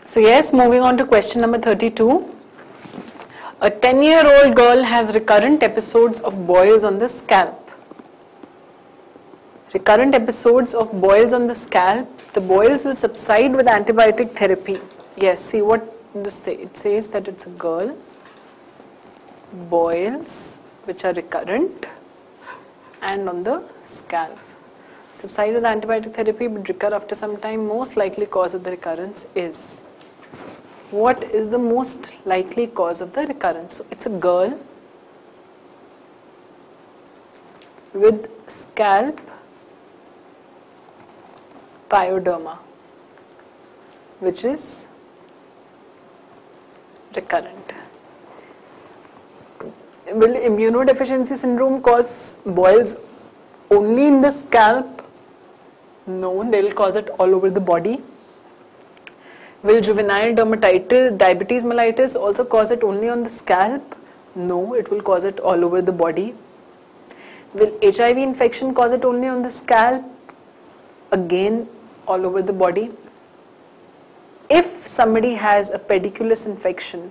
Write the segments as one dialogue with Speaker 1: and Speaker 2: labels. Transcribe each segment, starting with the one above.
Speaker 1: So yes, moving on to question number 32. A 10-year-old girl has recurrent episodes of boils on the scalp. Recurrent episodes of boils on the scalp. The boils will subside with antibiotic therapy. Yes, see what this says. It says that it's a girl. Boils which are recurrent and on the scalp. Subside with antibiotic therapy but recur after some time. Most likely cause of the recurrence is. What is the most likely cause of the recurrence? So it's a girl with scalp pyoderma, which is recurrent. Will immunodeficiency syndrome cause boils only in the scalp? No, they will cause it all over the body. Will juvenile dermatitis, diabetes mellitus also cause it only on the scalp? No, it will cause it all over the body. Will HIV infection cause it only on the scalp? Again, all over the body. If somebody has a pediculous infection,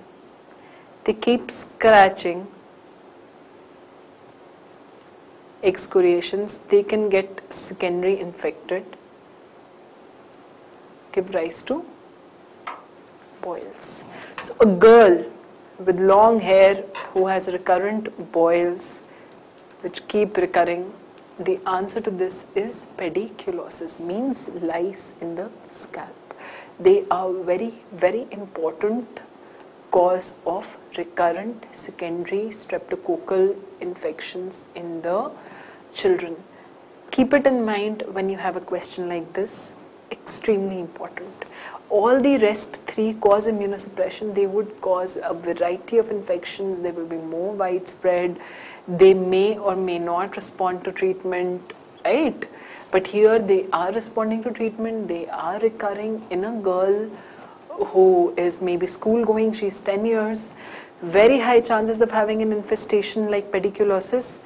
Speaker 1: they keep scratching excoriations, they can get secondary infected, give rise to boils. So a girl with long hair who has recurrent boils which keep recurring, the answer to this is pediculosis, means lice in the scalp. They are very, very important cause of recurrent secondary streptococcal infections in the children. Keep it in mind when you have a question like this, extremely important. All the rest three cause immunosuppression. They would cause a variety of infections. They will be more widespread. They may or may not respond to treatment, right? But here they are responding to treatment. They are recurring in a girl who is maybe school going. She's 10 years. Very high chances of having an infestation like pediculosis.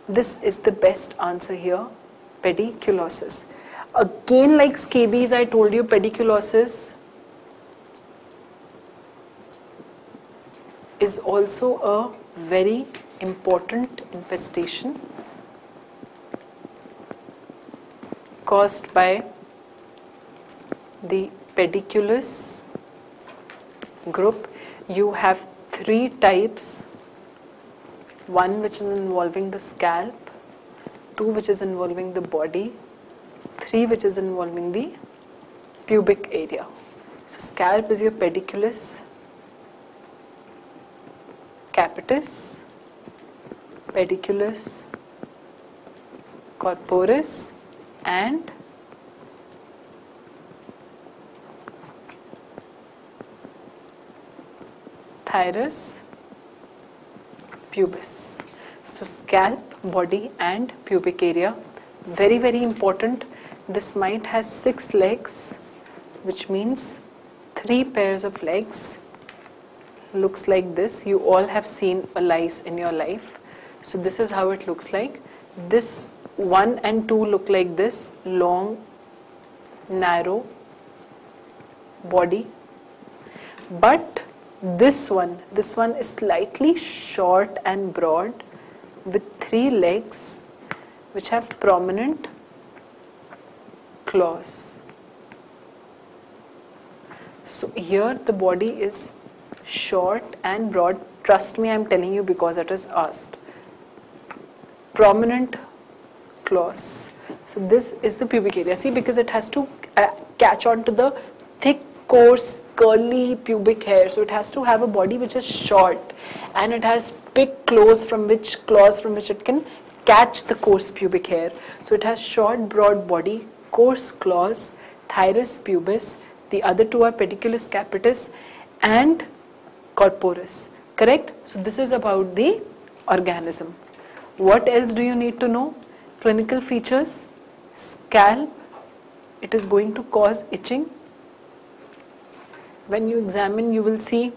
Speaker 1: This is the best answer here, pediculosis. Again, like scabies, I told you pediculosis is also a very important infestation caused by the pediculus group. You have three types. One which is involving the scalp, two which is involving the body, three which is involving the pubic area. So scalp is your pediculus capitis, pediculus corporis and thyrus pubis. So scalp, body and pubic area, very, very important. This mite has 6 legs, which means 3 pairs of legs. Looks like this. You all have seen a lice in your life. So this is how it looks like. This 1 and 2 look like this, long, narrow body. But this one is slightly short and broad with 3 legs which have prominent claws. So here the body is short and broad. Trust me, I am telling you because it is asked. Prominent claws. So this is the pubic area. See, because it has to catch on to the thick, coarse, curly pubic hair. So it has to have a body which is short and it has big claws from which it can catch the coarse pubic hair. So it has short, broad body, coarse claws, thyrus pubis. The other two are pediculus capitis and corporis. Correct? So this is about the organism. What else do you need to know? Clinical features. Scalp. It is going to cause itching. When you examine, you will see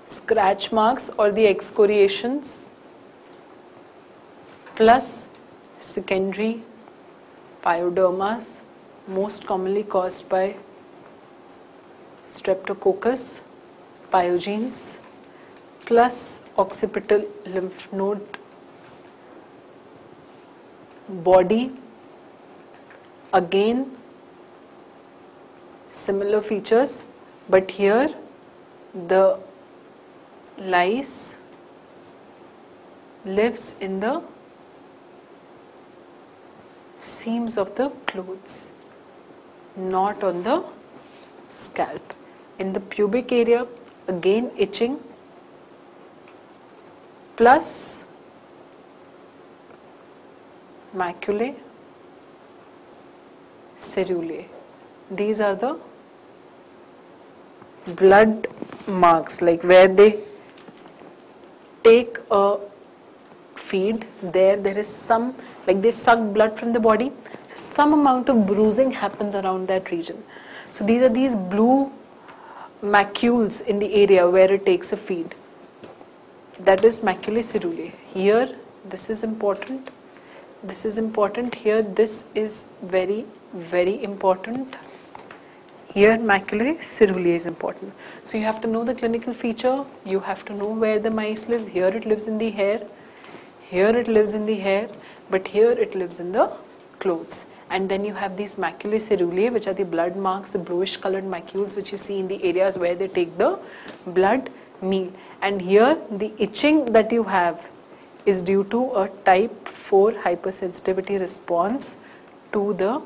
Speaker 1: scratch marks or the excoriations plus secondary pyodermas, most commonly caused by streptococcus pyogenes plus occipital lymph node body. Again similar features, but here the lice lives in the seams of the clothes, not on the scalp. In the pubic area, again itching plus maculae, cerulae. These are the blood marks, like where they take a feed, there is some, like they suck blood from the body, so some amount of bruising happens around that region. So these are these blue macules in the area where it takes a feed. That is maculae cerulae. Here this is important, this is important, here this is very, very important. Here maculae cerulae is important. So you have to know the clinical feature, you have to know where the mice lives. Here it lives in the hair, here it lives in the hair, but here it lives in the clothes. And then you have these maculae cerulae, which are the blood marks, the bluish colored macules which you see in the areas where they take the blood meal. And here the itching that you have is due to a type 4 hypersensitivity response to the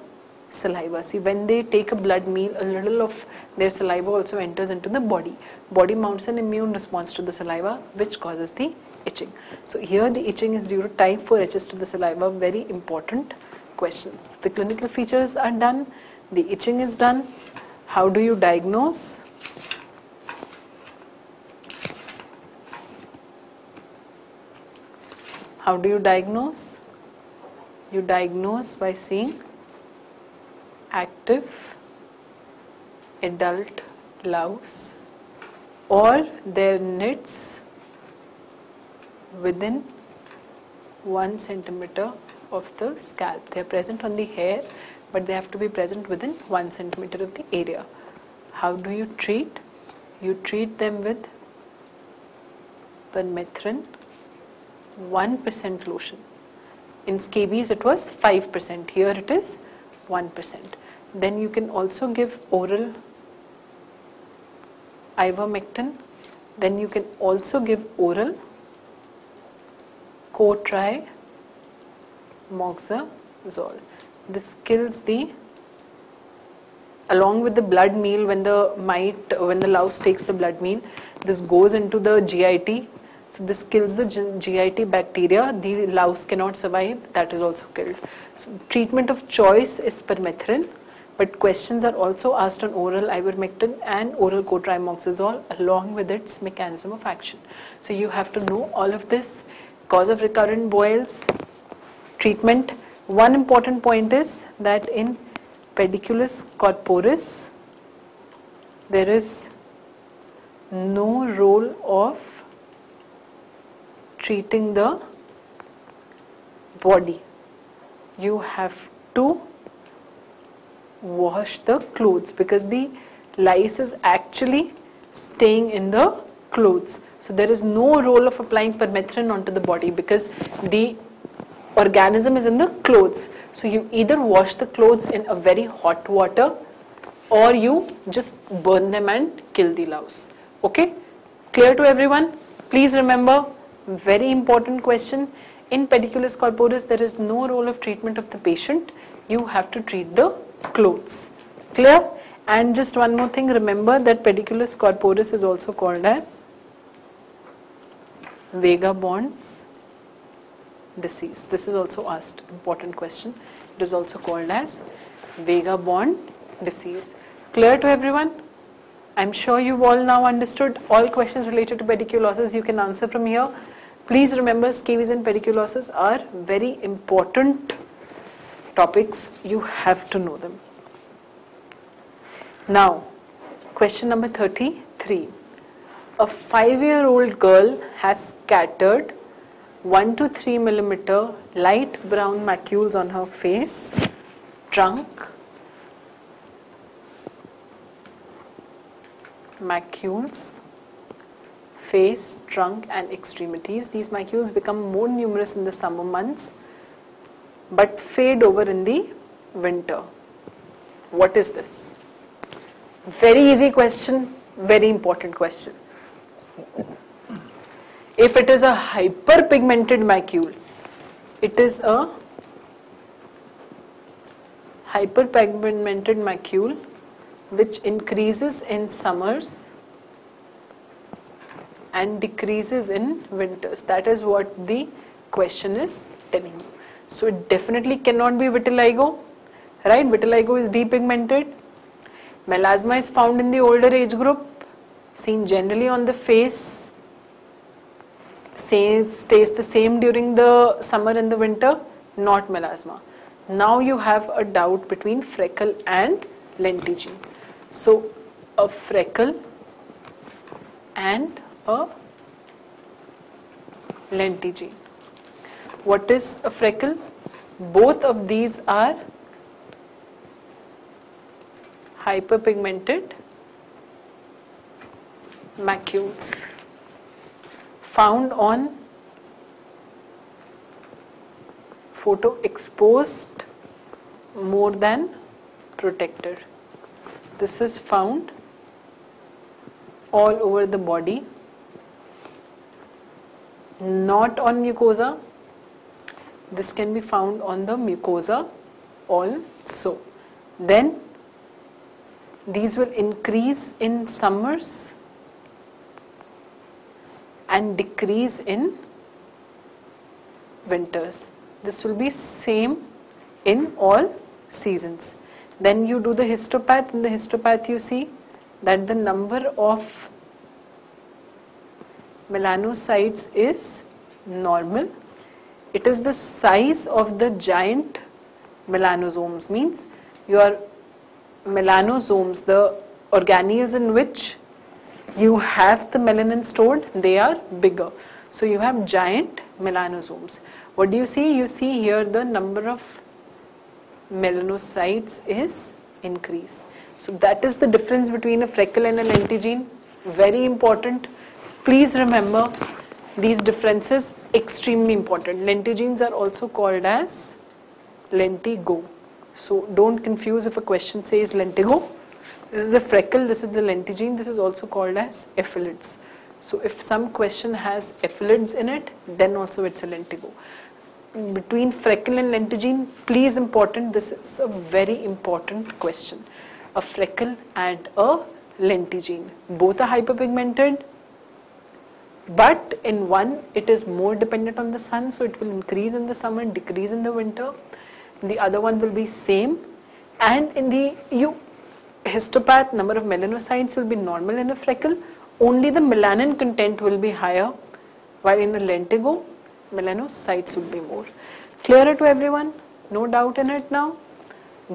Speaker 1: saliva. See, when they take a blood meal, a little of their saliva also enters into the body. Body mounts an immune response to the saliva, which causes the itching. So here the itching is due to type 4 Hs to the saliva. Very important question. So the clinical features are done, the itching is done. How do you diagnose? How do you diagnose? You diagnose by seeing active adult louse or their nits within 1 centimeter of the scalp. They are present on the hair, but they have to be present within 1 centimeter of the area. How do you treat? You treat them with permethrin 1% lotion. In scabies it was 5%, here it is 1%. Then you can also give oral ivermectin. Then you can also give oral cotrimoxazole. This kills the, along with the blood meal, when the louse takes the blood meal, this goes into the GIT. So this kills the GIT bacteria. The louse cannot survive. That is also killed. So treatment of choice is permethrin, but questions are also asked on oral ivermectin and oral cotrimoxazole along with its mechanism of action. So you have to know all of this. Cause of recurrent boils, treatment. One important point is that in pediculus corporis there is no role of treating the body. You have to wash the clothes because the lice is actually staying in the clothes. So there is no role of applying permethrin onto the body because the organism is in the clothes. So you either wash the clothes in a very hot water or you just burn them and kill the louse. Okay? Clear to everyone? Please remember, very important question. In pediculus corporis, there is no role of treatment of the patient. You have to treat the clothes. Clear? And just one more thing, remember that pediculus corporis is also called as vagabond's disease. This is also asked, important question. It is also called as vagabond disease. Clear to everyone? I'm sure you've all now understood. All questions related to pediculosis you can answer from here. Please remember, scabies and pediculosis are very important topics. You have to know them. Now, question number 33. A 5-year-old girl has scattered 1 to 3 millimeter light brown macules on her face, trunk, macules, face, trunk and extremities. These macules become more numerous in the summer months but fade over in the winter. What is this? Very easy question, very important question. If it is a hyperpigmented macule, it is a hyperpigmented macule which increases in summers and decreases in winters. That is what the question is telling you. So it definitely cannot be vitiligo, right? Vitiligo is depigmented. Melasma is found in the older age group, seen generally on the face, stays the same during the summer and the winter, not melasma. Now you have a doubt between freckle and lentigine. So a freckle and a lentigine. What is a freckle? Both of these are hyperpigmented macules found on photo-exposed more than protected. This is found all over the body, not on mucosa. This can be found on the mucosa also. Then these will increase in summers and decrease in winters. This will be same in all seasons. Then you do the histopath. In the histopath you see that the number of melanocytes is normal. It is the size of the giant melanosomes, means your melanosomes, the organelles in which you have the melanin stored, they are bigger. So you have giant melanosomes. What do you see? You see here the number of melanocytes is increased. So that is the difference between a freckle and a lentigine. Very important. Please remember these differences, extremely important. Lentigines are also called as lentigo. So don't confuse if a question says lentigo. This is the freckle, this is the lentigine, this is also called as ephilids. So if some question has ephilids in it, then also it's a lentigo. Between freckle and lentigine, please important, this is a very important question. A freckle and a lentigine. Both are hyperpigmented, but in one it is more dependent on the sun, so it will increase in the summer, decrease in the winter. The other one will be same, and in the histopath, number of melanocytes will be normal in a freckle, only the melanin content will be higher, while in a lentigo, melanocytes will be more. Clearer to everyone? No doubt in it now?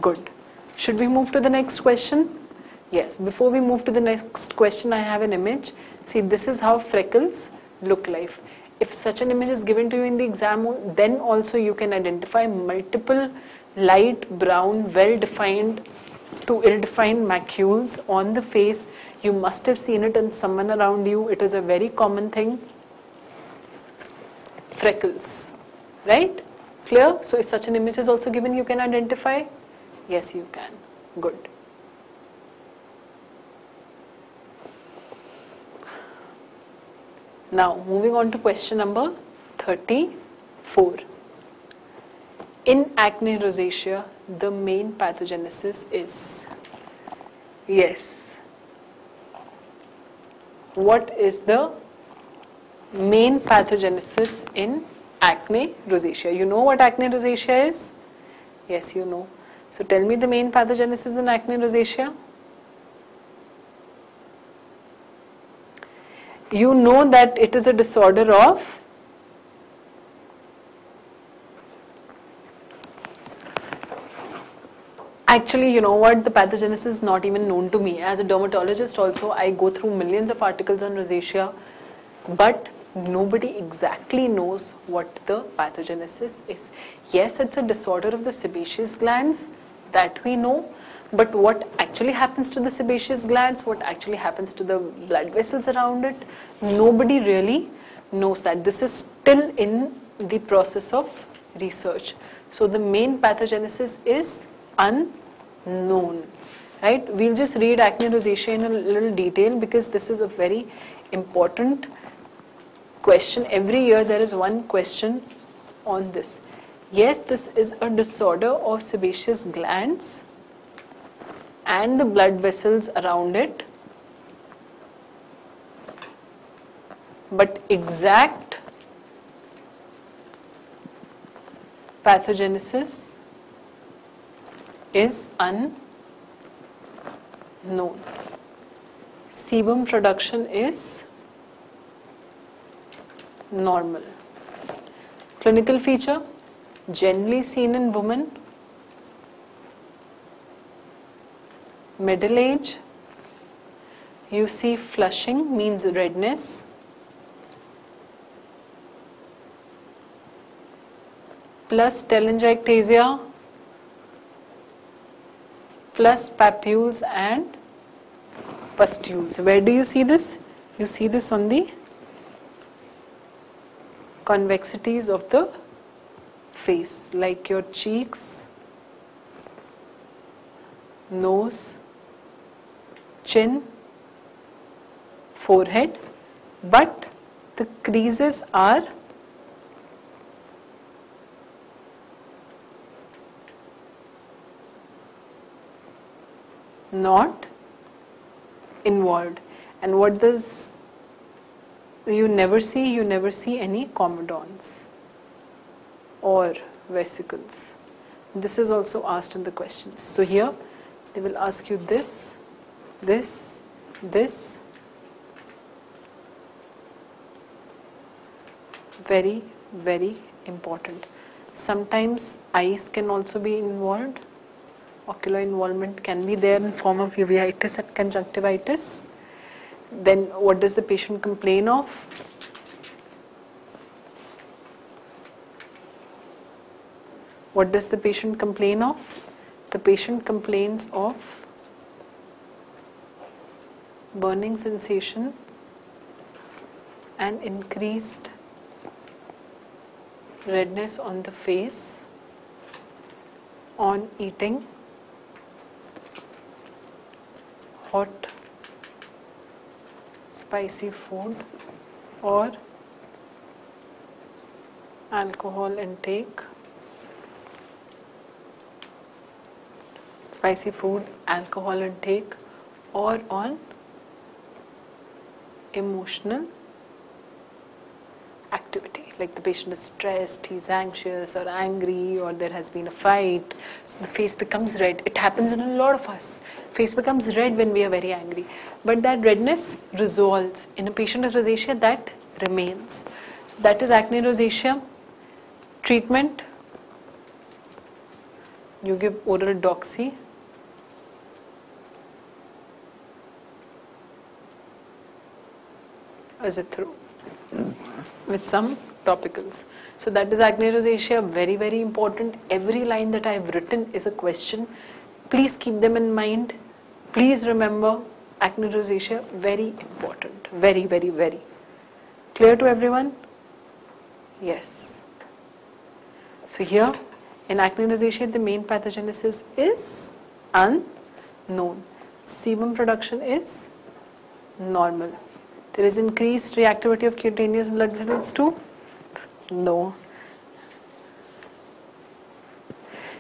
Speaker 1: Good. Should we move to the next question? Yes, before we move to the next question, I have an image. See, this is how freckles look like. If such an image is given to you in the exam, then also you can identify multiple light brown, well-defined to ill-defined macules on the face. You must have seen it in someone around you. It is a very common thing. Freckles, right? Clear? So if such an image is also given, you can identify? Yes, you can. Good. Now, moving on to question number 34. In acne rosacea, the main pathogenesis is? Yes. What is the main pathogenesis in acne rosacea? You know what acne rosacea is? Yes, you know. So tell me the main pathogenesis in acne rosacea. You know that it is a disorder of actually, you know what, the pathogenesis is not even known to me. As a dermatologist also, I go through millions of articles on rosacea, but nobody exactly knows what the pathogenesis is. Yes, it's a disorder of the sebaceous glands, that we know, But what actually happens to the sebaceous glands, what actually happens to the blood vessels around it, nobody really knows that. This is still in the process of research. So the main pathogenesis is unknown. Right? We'll just read acne rosacea in a little detail because this is a very important question. Every year there is one question on this. Yes, this is a disorder of sebaceous glands and the blood vessels around it, but exact pathogenesis is unknown. Sebum production is normal. Clinical feature, generally seen in women, middle age. You see flushing, means redness. Plus telangiectasia, plus papules and pustules. Where do you see this? You see this on the convexities of the face, like your cheeks, nose, chin, forehead, but the creases are not involved. And what does you never see? You never see any comedones or vesicles. This is also asked in the questions. So here they will ask you this, this, this. Very, very important. Sometimes eyes can also be involved. Ocular involvement can be there in form of uveitis and conjunctivitis. Then what does the patient complain of? What does the patient complain of? The patient complains of burning sensation and increased redness on the face on eating hot, spicy food or alcohol intake. Spicy food, alcohol intake, or on emotional activity, like the patient is stressed, he's anxious or angry, or there has been a fight, so the face becomes red. It happens in a lot of us. Face becomes red when we are very angry, but that redness resolves. In a patient of rosacea, that remains. So that is acne rosacea. Treatment, you give oral doxy, azithro with some topicals. So that is acne rosacea, very, very important. Every line that I have written is a question. Please keep them in mind. Please remember, acne rosacea, very important. Very, very, very. Clear to everyone? Yes. So here, in acne rosacea, the main pathogenesis is unknown. Sebum production is normal. There is increased reactivity of cutaneous blood vessels too? No.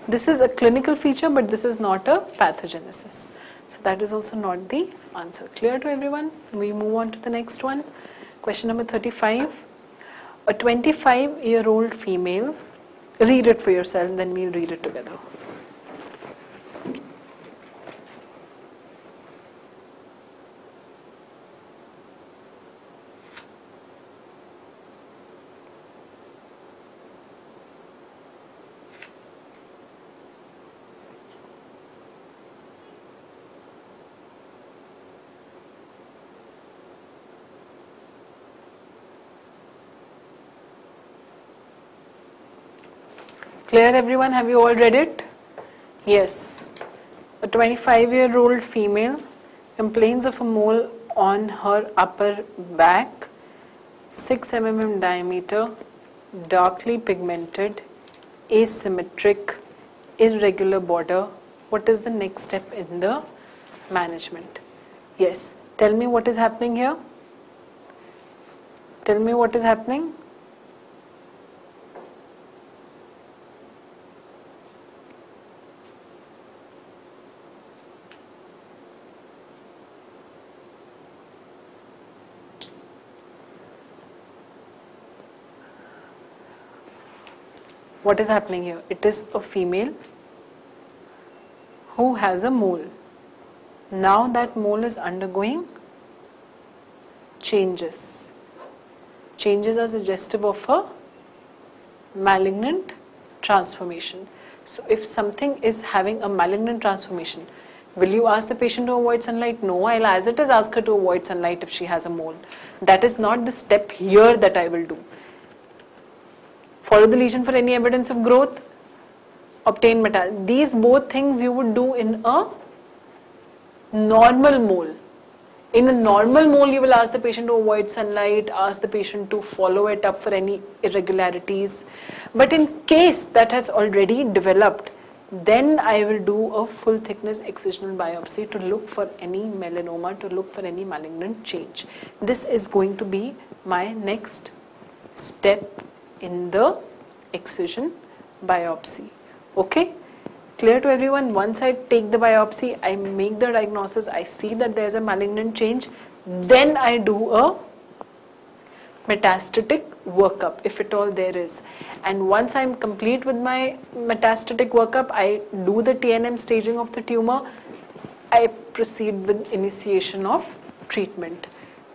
Speaker 1: This is a clinical feature, but this is not a pathogenesis. So that is also not the answer. Clear to everyone? We move on to the next one. Question number 35. A 25-year-old female, read it for yourself, then we'll read it together. Clear everyone? Have you all read it? Yes. A 25-year-old female complains of a mole on her upper back, 6 mm in diameter, darkly pigmented, asymmetric, irregular border. What is the next step in the management? Yes, tell me what is happening here. Tell me what is happening. What is happening here? It is a female who has a mole. Now that mole is undergoing changes. Changes are suggestive of a malignant transformation. So if something is having a malignant transformation, will you ask the patient to avoid sunlight? No, I'll as it is ask her to avoid sunlight if she has a mole. That is not the step here that I will do. Follow the lesion for any evidence of growth. Obtain metastasis. These both things you would do in a normal mole. In a normal mole, you will ask the patient to avoid sunlight, ask the patient to follow it up for any irregularities. But in case that has already developed, then I will do a full thickness excisional biopsy to look for any melanoma, to look for any malignant change. This is going to be my next step in the excision biopsy. Okay? Clear to everyone? Once I take the biopsy, I make the diagnosis, I see that there is a malignant change, then I do a metastatic workup, if at all there is. And once I am complete with my metastatic workup, I do the TNM staging of the tumor, I proceed with initiation of treatment.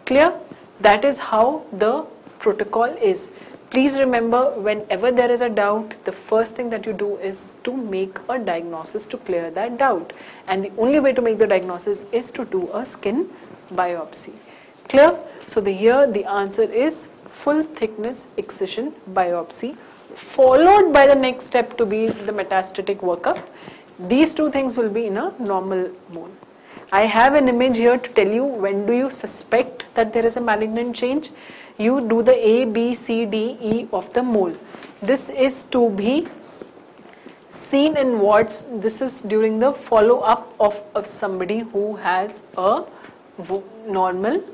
Speaker 1: Clear? That is how the protocol is. Please remember, whenever there is a doubt, the first thing that you do is to make a diagnosis to clear that doubt. And the only way to make the diagnosis is to do a skin biopsy. Clear? So here the answer is full thickness excision biopsy, followed by the next step to be the metastatic workup. These two things will be in a normal mole. I have an image here to tell you when do you suspect that there is a malignant change. You do the A, B, C, D, E of the mole. This is to be seen in wards. This is during the follow-up of somebody who has a normal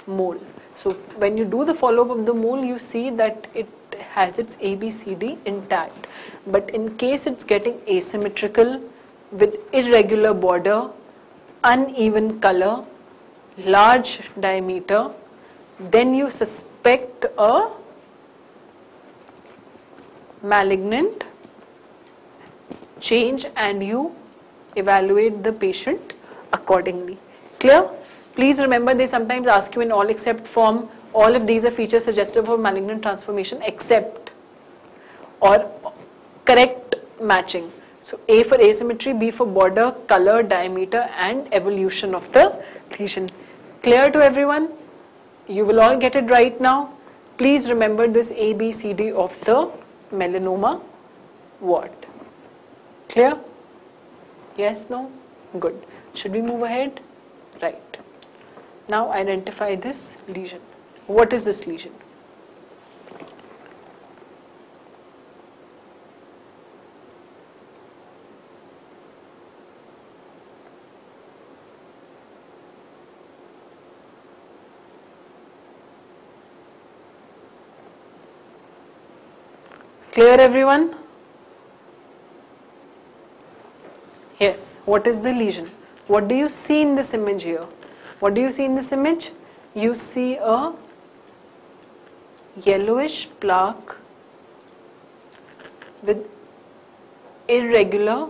Speaker 1: mole. So when you do the follow-up of the mole, you see that it has its A, B, C, D intact. But in case it's getting asymmetrical with irregular border, uneven color, large diameter, then you suspect a malignant change and you evaluate the patient accordingly. Clear? Please remember, they sometimes ask you in all except form, all of these are features suggestive of malignant transformation except or correct matching. So A for asymmetry, B for border, color, diameter and evolution of the lesion. Clear to everyone? You will all get it right now. Please remember this A, B, C, D of the melanoma ward. Clear? Yes, no? Good. Should we move ahead? Right. Now identify this lesion. What is this lesion? Clear everyone? Yes. What is the lesion? What do you see in this image here? What do you see in this image? You see a yellowish plaque with irregular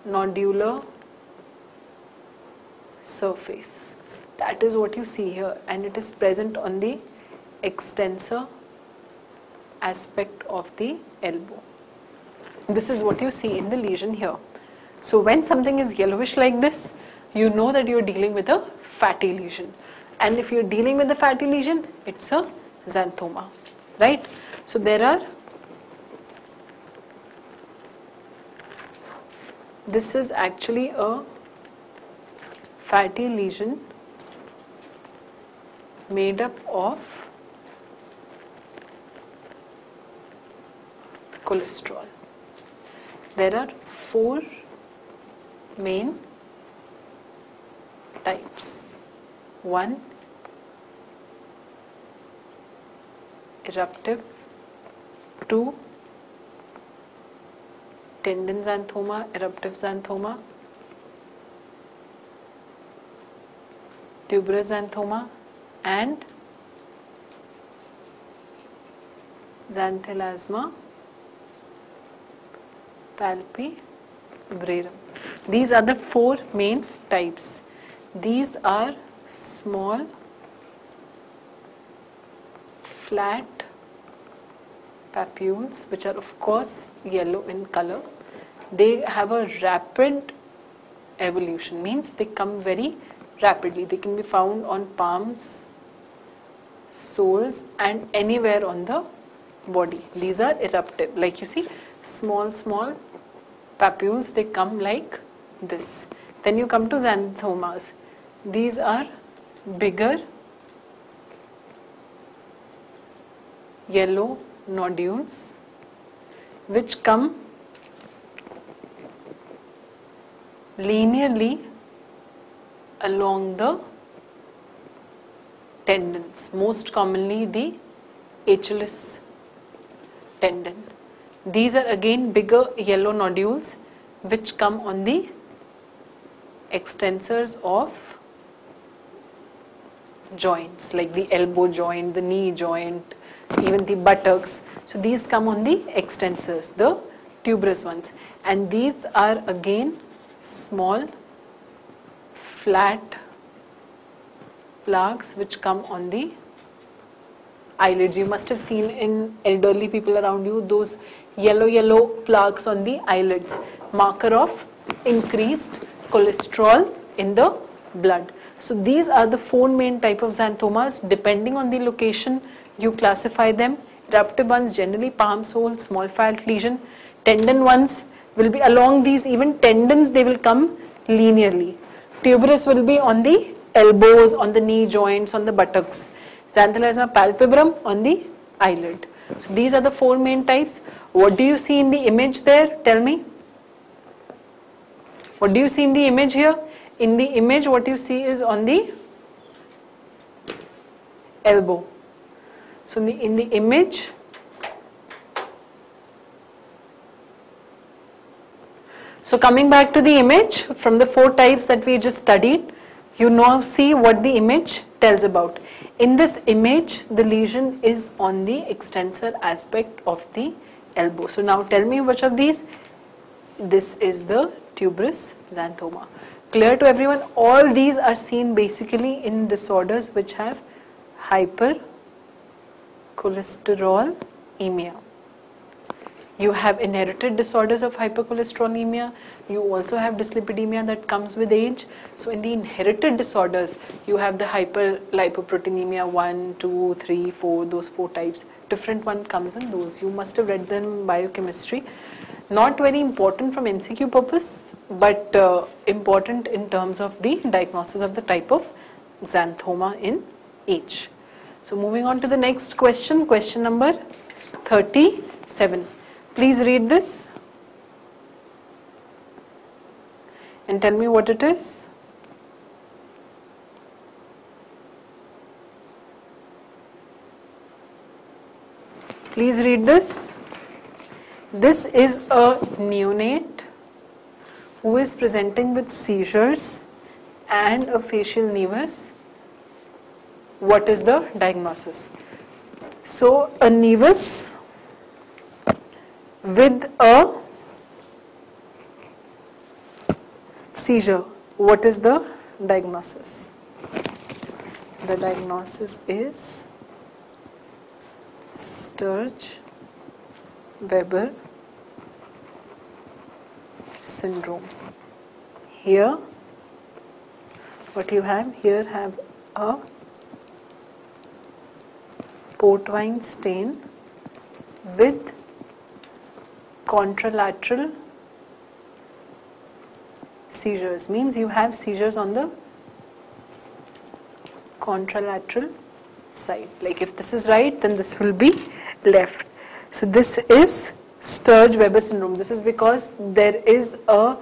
Speaker 1: nodular surface. That is what you see here, and it is present on the extensor aspect of the elbow. This is what you see in the lesion here. So when something is yellowish like this, you know that you're dealing with a fatty lesion. And if you're dealing with a fatty lesion, it's a xanthoma, right? So there are This is actually a fatty lesion made up of cholesterol. There are 4 main types. 1, eruptive. 2, tendon xanthoma, eruptive xanthoma. Tuberous xanthoma and xanthelasma palpebrarum. These are the 4 main types. These are small, flat papules which are of course yellow in color. They have a rapid evolution, means they come very rapidly. They can be found on palms, soles and anywhere on the body. These are eruptive. Like you see, small papules, they come like this. Then you come to xanthomas. These are bigger yellow nodules which come linearly along the tendons, most commonly the Achilles tendon. These are again bigger yellow nodules which come on the extensors of joints like the elbow joint, the knee joint, even the buttocks. So these come on the extensors, the tuberous ones, and these are again small flat plaques which come on the eyelids. You must have seen in elderly people around you those yellow plaques on the eyelids, marker of increased cholesterol in the blood. So these are the 4 main type of xanthomas. Depending on the location, you classify them. Eruptive ones generally palm, sole, small fat lesion. Tendon ones will be along these, even tendons they will come linearly. Tuberous will be on the elbows, on the knee joints, on the buttocks. Xanthelasma palpebrum on the eyelid. So these are the 4 main types. What do you see in the image there? Tell me. What do you see in the image here? In the image, what you see is on the elbow. So in the image, so coming back to the image, from the 4 types that we just studied, you now see what the image tells about. In this image, the lesion is on the extensor aspect of the elbow. So now tell me which of these? This is the tuberous xanthoma. Clear to everyone? All these are seen basically in disorders which have hypercholesterolemia. You have inherited disorders of hypercholesterolemia. You also have dyslipidemia that comes with age. So in the inherited disorders, you have the hyperlipoproteinemia 1, 2, 3, 4, those 4 types. Different one comes in those. You must have read them in biochemistry. Not very important from MCQ purpose, but important in terms of the diagnosis of the type of xanthoma in age. So moving on to the next question, question number 37. Please read this and tell me what it is. Please read this. This is a neonate who is presenting with seizures and a facial nevus. What is the diagnosis? So a nevus with a seizure. What is the diagnosis? The diagnosis is Sturge-Weber syndrome. Here, what you have here have a port wine stain with contralateral seizures, means you have seizures on the contralateral side. Like if this is right, then this will be left. So this is Sturge-Weber syndrome. This is because there is a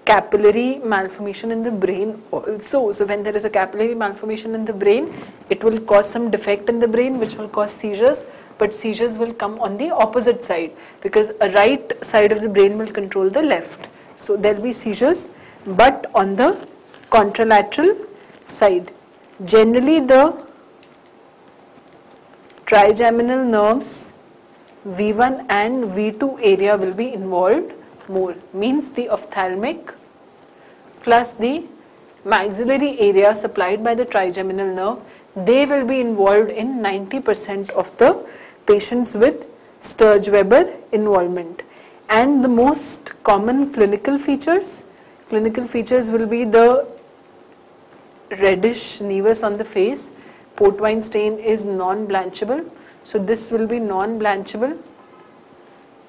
Speaker 1: capillary malformation in the brain also. So when there is a capillary malformation in the brain, it will cause some defect in the brain which will cause seizures, but seizures will come on the opposite side because a right side of the brain will control the left. So there will be seizures, but on the contralateral side. Generally the trigeminal nerves V1 and V2 area will be involved more, means the ophthalmic plus the maxillary area supplied by the trigeminal nerve, they will be involved in 90% of the patients with Sturge-Weber involvement. And the most common clinical features will be the reddish nevus on the face. Port wine stain is non-blanchable, so this will be non-blanchable,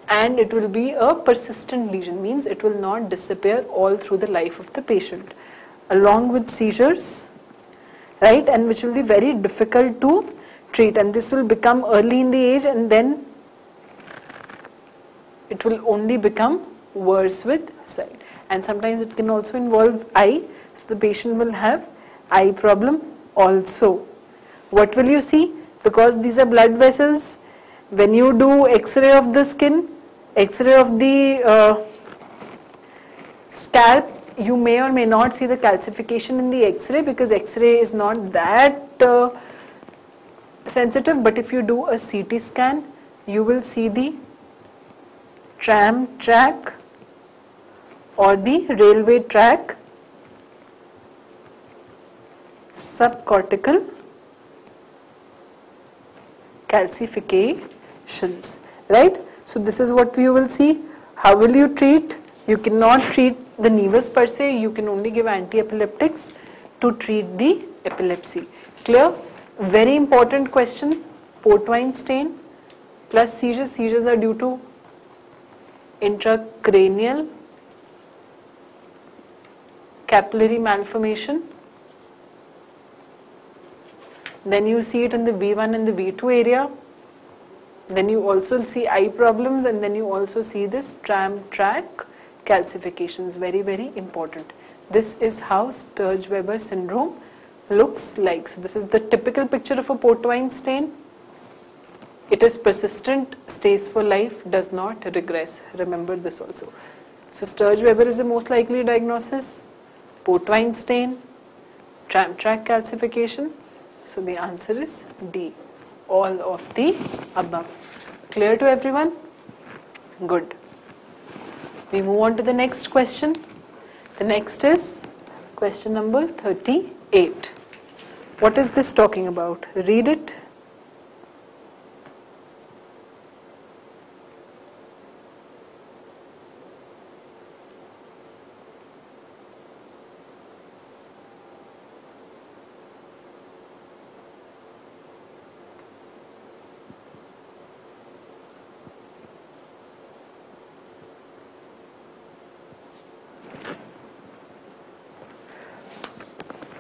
Speaker 1: and it will be a persistent lesion, means it will not disappear all through the life of the patient, along with seizures, right, and which will be very difficult to treat, and this will become early in the age and then it will only become worse with side. And sometimes it can also involve eye, so the patient will have eye problem also. What will you see? Because these are blood vessels, when you do X-ray of the skin, X-ray of the scalp, you may or may not see the calcification in the X-ray because X-ray is not that sensitive, but if you do a CT scan, you will see the tram track or the railway track subcortical calcifications, right? So this is what you will see. How will you treat? You cannot treat the nevus per se, you can only give anti-epileptics to treat the epilepsy. Clear? Very important question. Port wine stain plus seizures. Seizures are due to intracranial capillary malformation. Then you see it in the V1 and the V2 area. Then you also see eye problems, and then you also see this tram track calcifications. Very, very important. This is how Sturge-Weber syndrome looks like. So this is the typical picture of a port wine stain. It is persistent, stays for life, does not regress. Remember this also. So Sturge-Weber is the most likely diagnosis. Port wine stain, tram track calcification. So the answer is D, all of the above. Clear to everyone? Good. We move on to the next question. The next is question number 38. What is this talking about? Read it.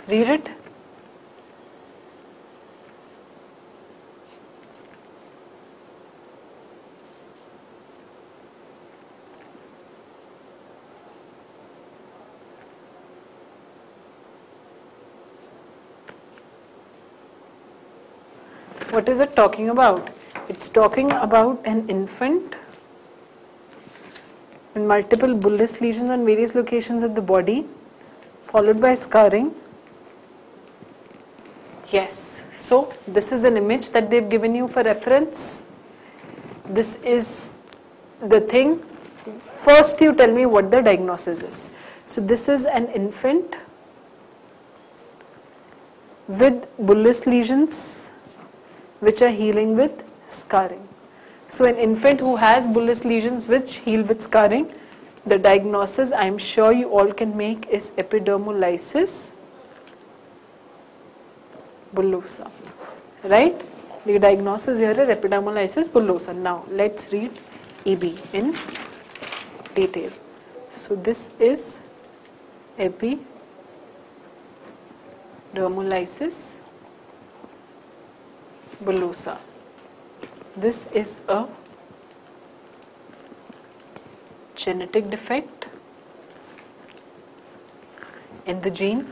Speaker 1: Read it. What is it talking about? It's talking about an infant with multiple bullous lesions on various locations of the body, followed by scarring. Yes, so this is an image that they've given you for reference. This is the thing. First you tell me what the diagnosis is. So this is an infant with bullous lesions which are healing with scarring. So an infant who has bullous lesions which heal with scarring, the diagnosis I am sure you all can make is epidermolysis bullosa, right? The diagnosis here is epidermolysis bullosa. Now let's read EB in detail. So this is epidermolysis bullosa. This is a genetic defect in the gene,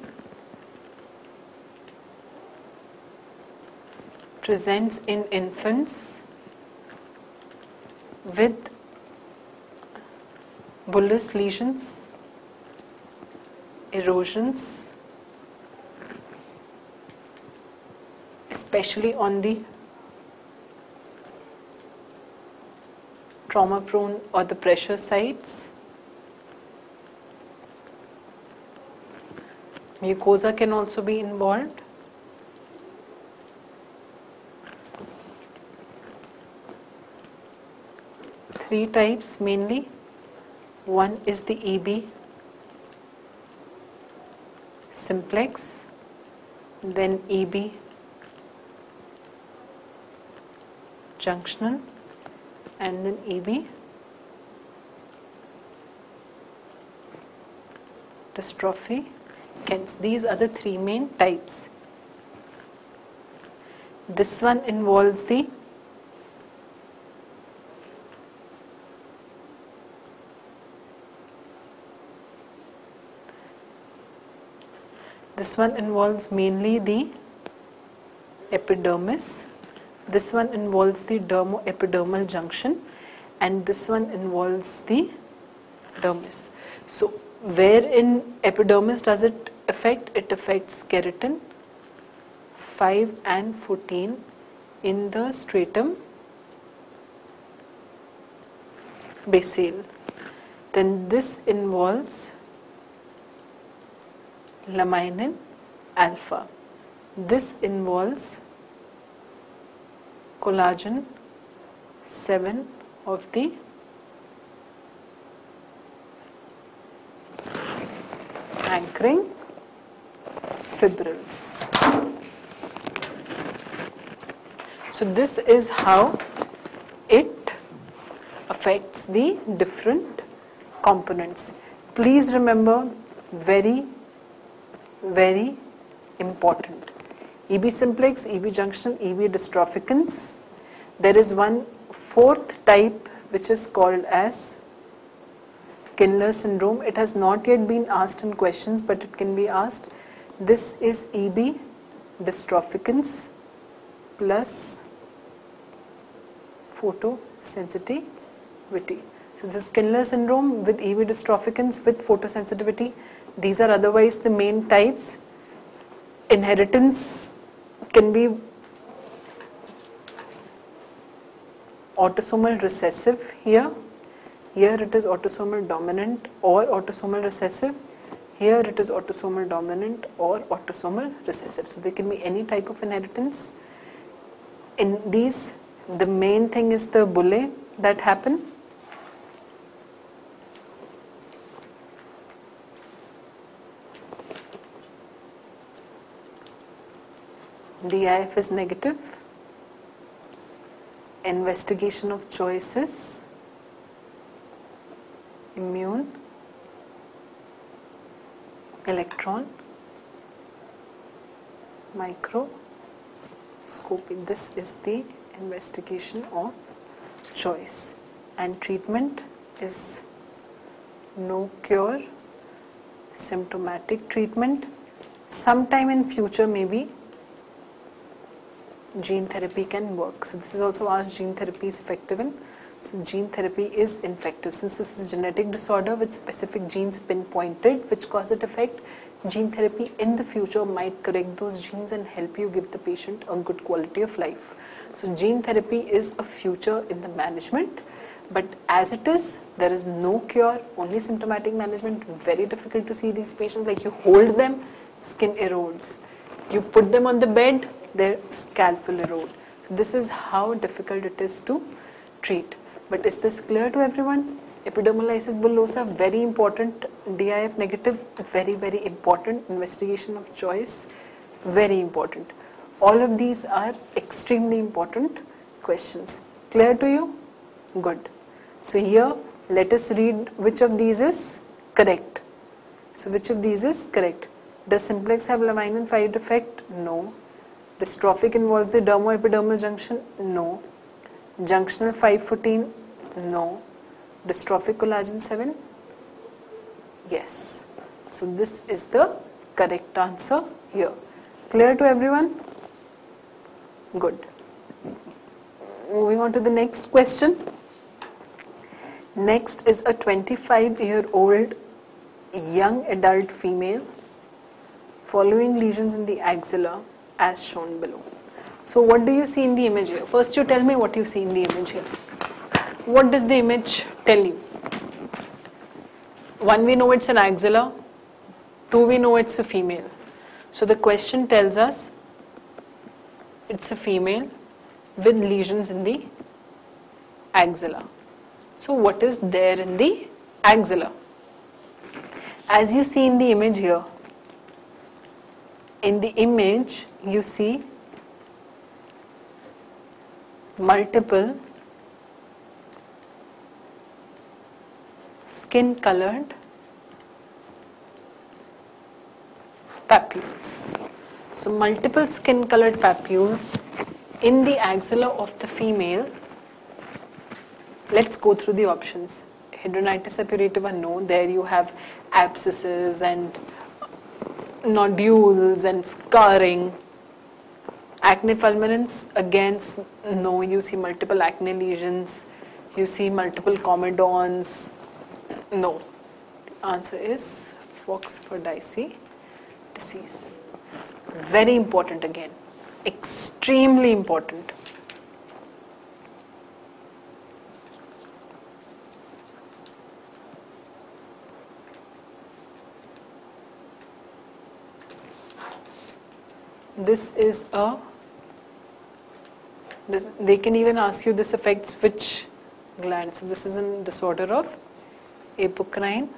Speaker 1: presents in infants with bullous lesions, erosions, especially on the trauma prone or the pressure sites. Mucosa can also be involved. Three types mainly. One is the EB simplex, then EB junctional, and then EB dystrophy. Hence, these are the three main types. This one involves the mainly the epidermis. This one involves the dermoepidermal junction, and this one involves the dermis. So, where in epidermis does it affect? It affects keratin 5 and 14 in the stratum basale. Then this involves laminin alpha. This involves collagen 7 of the anchoring fibrils. So this is how it affects the different components. Please remember, very important. EB simplex, EB junctional, EB dystrophic. There is one fourth type which is called as Kindler syndrome. It has not yet been asked in questions, but it can be asked. This is EB dystrophic plus photosensitivity. So this is Kindler syndrome with EB dystrophic with photosensitivity. These are otherwise the main types. Inheritance can be autosomal recessive here. Here it is autosomal dominant or autosomal recessive. Here it is autosomal dominant or autosomal recessive. So there can be any type of inheritance. In these, the main thing is the bullae that happen. DIF is negative. Investigation of choices. Immune, electron, microscopy. This is the investigation of choice. And treatment is no cure, symptomatic treatment. Sometime in future maybe gene therapy can work. So this is also asked, gene therapy is effective in. So gene therapy is effective. Since this is a genetic disorder with specific genes pinpointed which cause the defect, gene therapy in the future might correct those genes and help you give the patient a good quality of life. So gene therapy is a future in the management, but as it is, there is no cure, only symptomatic management. Very difficult to see these patients, like you hold them, skin erodes. You put them on the bed, their scalp will erode. This is how difficult it is to treat. But is this clear to everyone? Epidermolysis bullosa, very important. DIF negative, very important. Investigation of choice, very important. All of these are extremely important questions. Clear to you? Good. So here, let us read which of these is correct. So which of these is correct? Does Simplex have Laminin 5 defect? No. Dystrophic involves the dermoepidermal junction? No. Junctional 514? No. Dystrophic collagen 7? Yes. So this is the correct answer here. Clear to everyone? Good. Moving on to the next question. Next is a 25-year-old young adult female following lesions in the axilla as shown below. So what do you see in the image here? First you tell me what you see in the image here. What does the image tell you? One, we know it's an axilla. Two, we know it's a female. So the question tells us it's a female with lesions in the axilla. So what is there in the axilla? As you see in the image here, in the image you see multiple skin colored papules. So multiple skin colored papules in the axilla of the female. Let's go through the options. Hidradenitis suppurativa, no. There you have abscesses and nodules and scarring. Acne fulminans, again, no. You see multiple acne lesions. You see multiple comedons. No. The answer is Fordyce disease. Very important again. Extremely important. This is they can even ask you this affects which gland. So this is a disorder of apocrine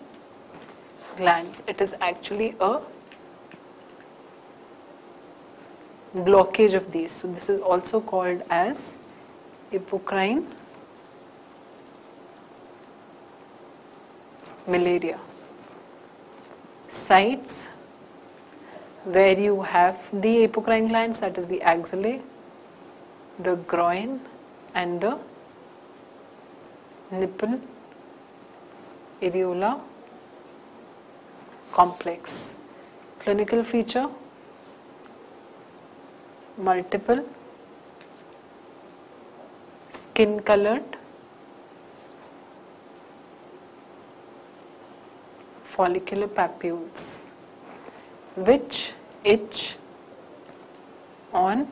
Speaker 1: glands. It is actually a blockage of these. So this is also called as apocrine malaria. Sites where you have the apocrine glands, that is the axillae, the groin and the nipple areola complex. Clinical feature: multiple skin colored follicular papules which itch on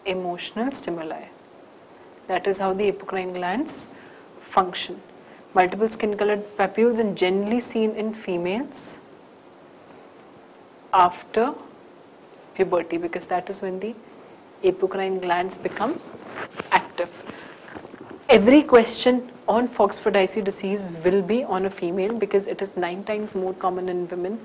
Speaker 1: emotional stimuli. That is how the apocrine glands function. Multiple skin colored papules are generally seen in females after puberty, because that is when the apocrine glands become active. Every question on Fordyce disease will be on a female because it is 9 times more common in women,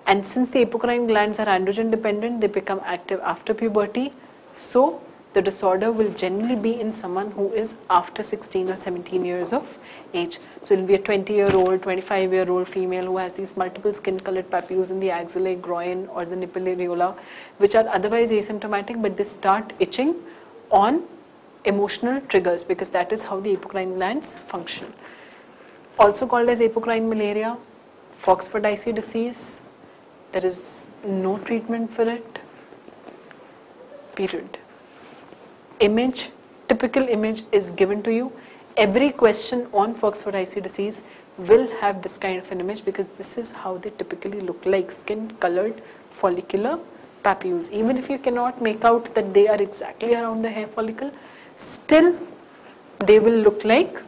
Speaker 1: and since the apocrine glands are androgen dependent, they become active after puberty. So the disorder will generally be in someone who is after 16 or 17 years of age. So it will be a 20-year-old, 25-year-old female who has these multiple skin colored papules in the axillae, groin or the nipple areola, which are otherwise asymptomatic, but they start itching on emotional triggers, because that is how the apocrine glands function. Also called as apocrine malaria, Fordyce disease. There is no treatment for it, period. Image, typical image is given to you. Every question on Fordyce disease will have this kind of an image, because this is how they typically look like: skin colored follicular papules. Even if you cannot make out that they are exactly around the hair follicle, still they will look like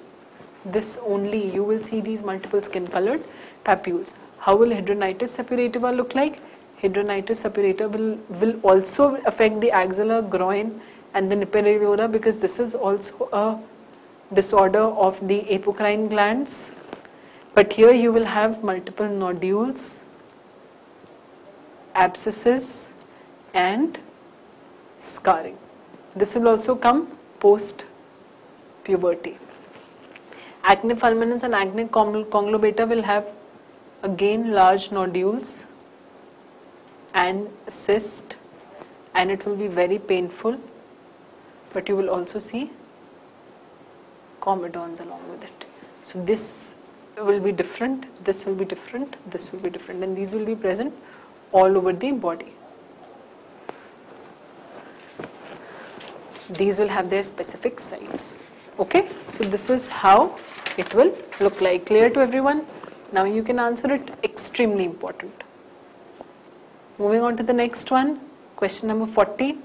Speaker 1: this only. You will see these multiple skin colored papules. How will hidradenitis suppurativa look like? Hidradenitis suppurativa will also affect the axilla, groin and the nipple areola, because this is also a disorder of the apocrine glands. But here you will have multiple nodules, abscesses and scarring. This will also come post puberty. Acne fulminans and acne conglobata will have again large nodules and cyst, and it will be very painful, but you will also see comedons along with it. So this will be different, this will be different, this will be different, and these will be present all over the body. These will have their specific sites. Okay, so this is how it will look like. Clear to everyone? Now you can answer it. Extremely important. Moving on to the next one, question number 40.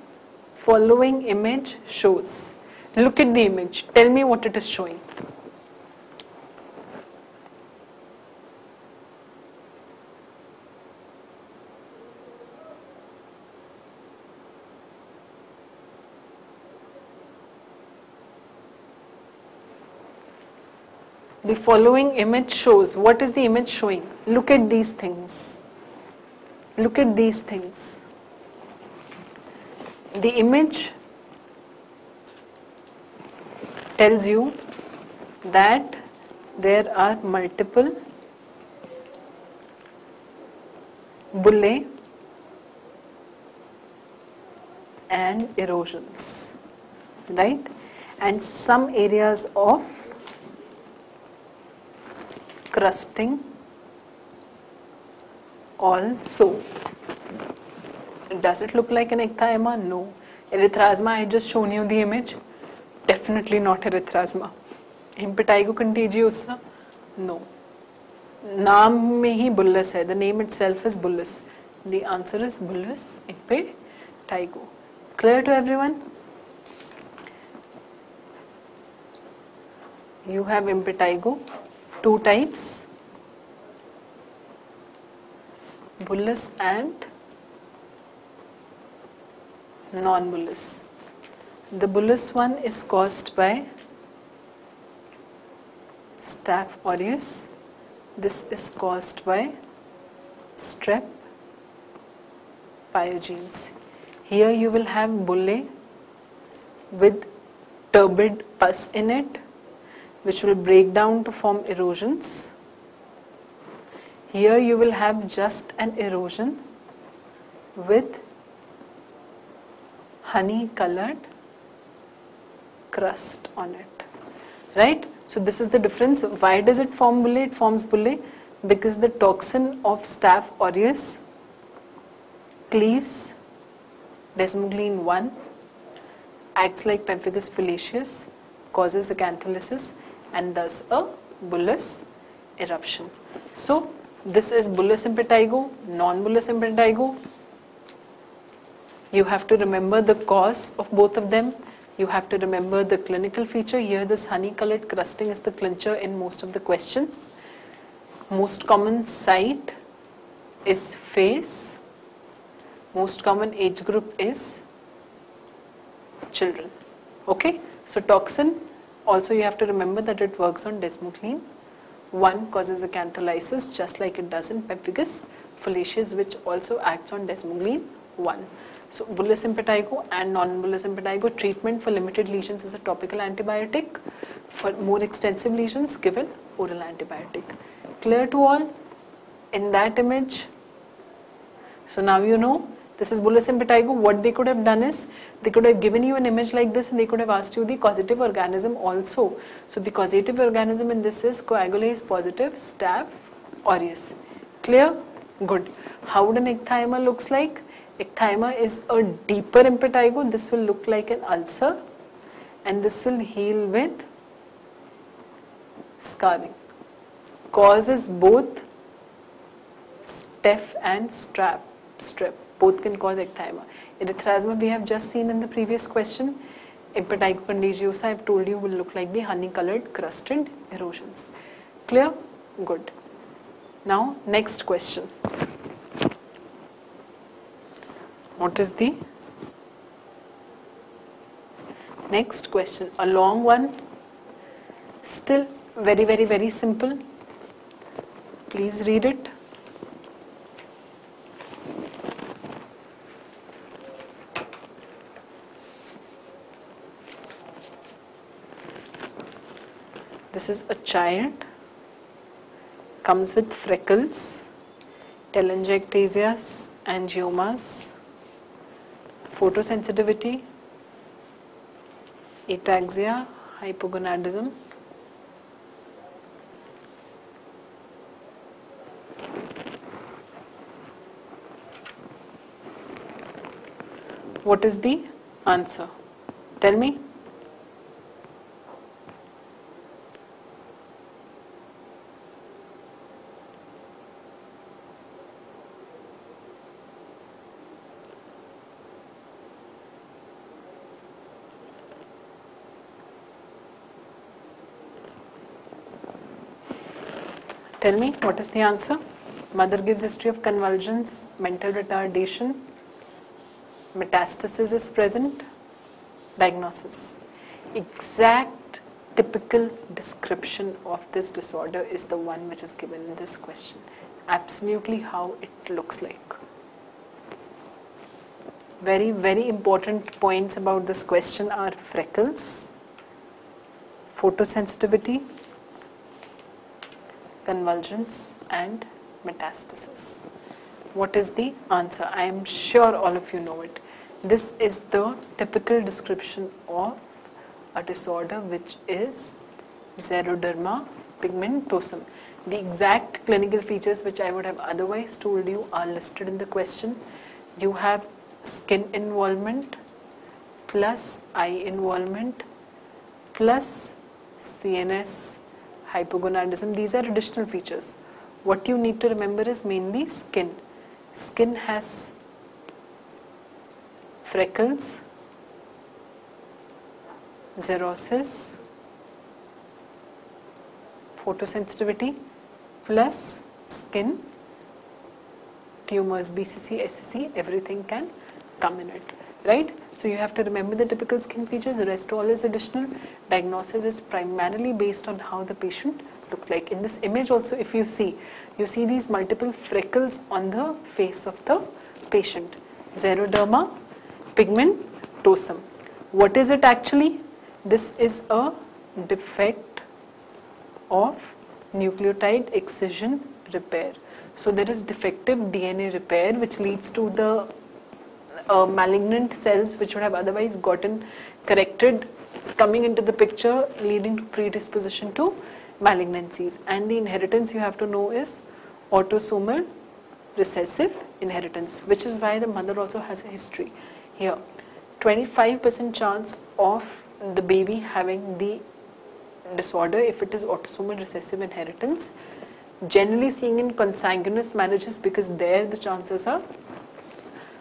Speaker 1: Following image shows. Look at the image. Tell me what it is showing. The following image shows. What is the image showing? Look at these things. Look at these things. The image tells you that there are multiple bullae and erosions, right? And some areas of crusting also. Does it look like an ecthyma? No. Erythrasma, I just shown you the image. Definitely not erythrasma. Impetigo contagiosa? No. नाम में ही bullous है. The name itself is bullous. The answer is bullous impetigo. Clear to everyone? You have impetigo. Two types, bullous and non-bullous. The bullous one is caused by Staph aureus. This is caused by strep pyogenes. Here you will have bullae with turbid pus in it, which will break down to form erosions. Here you will have just an erosion with honey colored crust on it, right? So this is the difference. Why does it form bullae? It forms bullae because the toxin of Staph aureus cleaves desmoglein 1, acts like pemphigus foliaceus, causes acantholysis, and thus a bullous eruption. So this is bullous impetigo, non-bullous impetigo. You have to remember the cause of both of them. You have to remember the clinical feature. Here this honey colored crusting is the clincher in most of the questions. Most common site is face. Most common age group is children. Okay, so toxin, also you have to remember that it works on desmoglein 1, causes acantholysis just like it does in pemphigus foliaceus, which also acts on desmoglein 1. So bullous impetigo and non-bullous impetigo. Treatment for limited lesions is a topical antibiotic. For more extensive lesions, given oral antibiotic. Clear to all? In that image, so now you know this is bullous impetigo. What they could have done is, they could have given you an image like this and they could have asked you the causative organism also. So the causative organism in this is coagulase positive Staph aureus. Clear? Good. How would an ecthyma looks like? Ecthyma is a deeper impetigo. This will look like an ulcer and this will heal with scarring. Cause is both staph and strep. Both can cause ecthyma. Erythrasma we have just seen in the previous question. Impetigo contagiosa, I have told you, will look like the honey colored crusted erosions. Clear? Good. Now next question. What is the next question? A long one. Still very simple. Please read it. This is a child comes with freckles, telangiectasias, angiomas, photosensitivity, ataxia, hypogonadism. What is the answer? Tell me. Tell me, what is the answer? Mother gives history of convulsions, mental retardation, metastasis is present, diagnosis. Exact typical description of this disorder is the one which is given in this question. Absolutely how it looks like. Very, very important points about this question are freckles, photosensitivity, convulsions and metastasis. What is the answer? I am sure all of you know it. This is the typical description of a disorder which is xeroderma pigmentosum. The exact clinical features which I would have otherwise told you are listed in the question. You have skin involvement plus eye involvement plus CNS hypogonadism. These are additional features. What you need to remember is mainly skin. Skin has freckles, xerosis, photosensitivity plus skin, tumors, BCC, SCC, everything can come in it, right? So you have to remember the typical skin features, the rest all is additional. Diagnosis is primarily based on how the patient looks like. In this image also, if you see these multiple freckles on the face of the patient. Xeroderma pigmentosum. What is it actually? This is a defect of nucleotide excision repair. So there is defective DNA repair which leads to the malignant cells which would have otherwise gotten corrected coming into the picture, leading to predisposition to malignancies. And the inheritance you have to know is autosomal recessive inheritance, which is why the mother also has a history. Here, 25% chance of the baby having the disorder if it is autosomal recessive inheritance. Generally seen in consanguineous marriages because there the chances are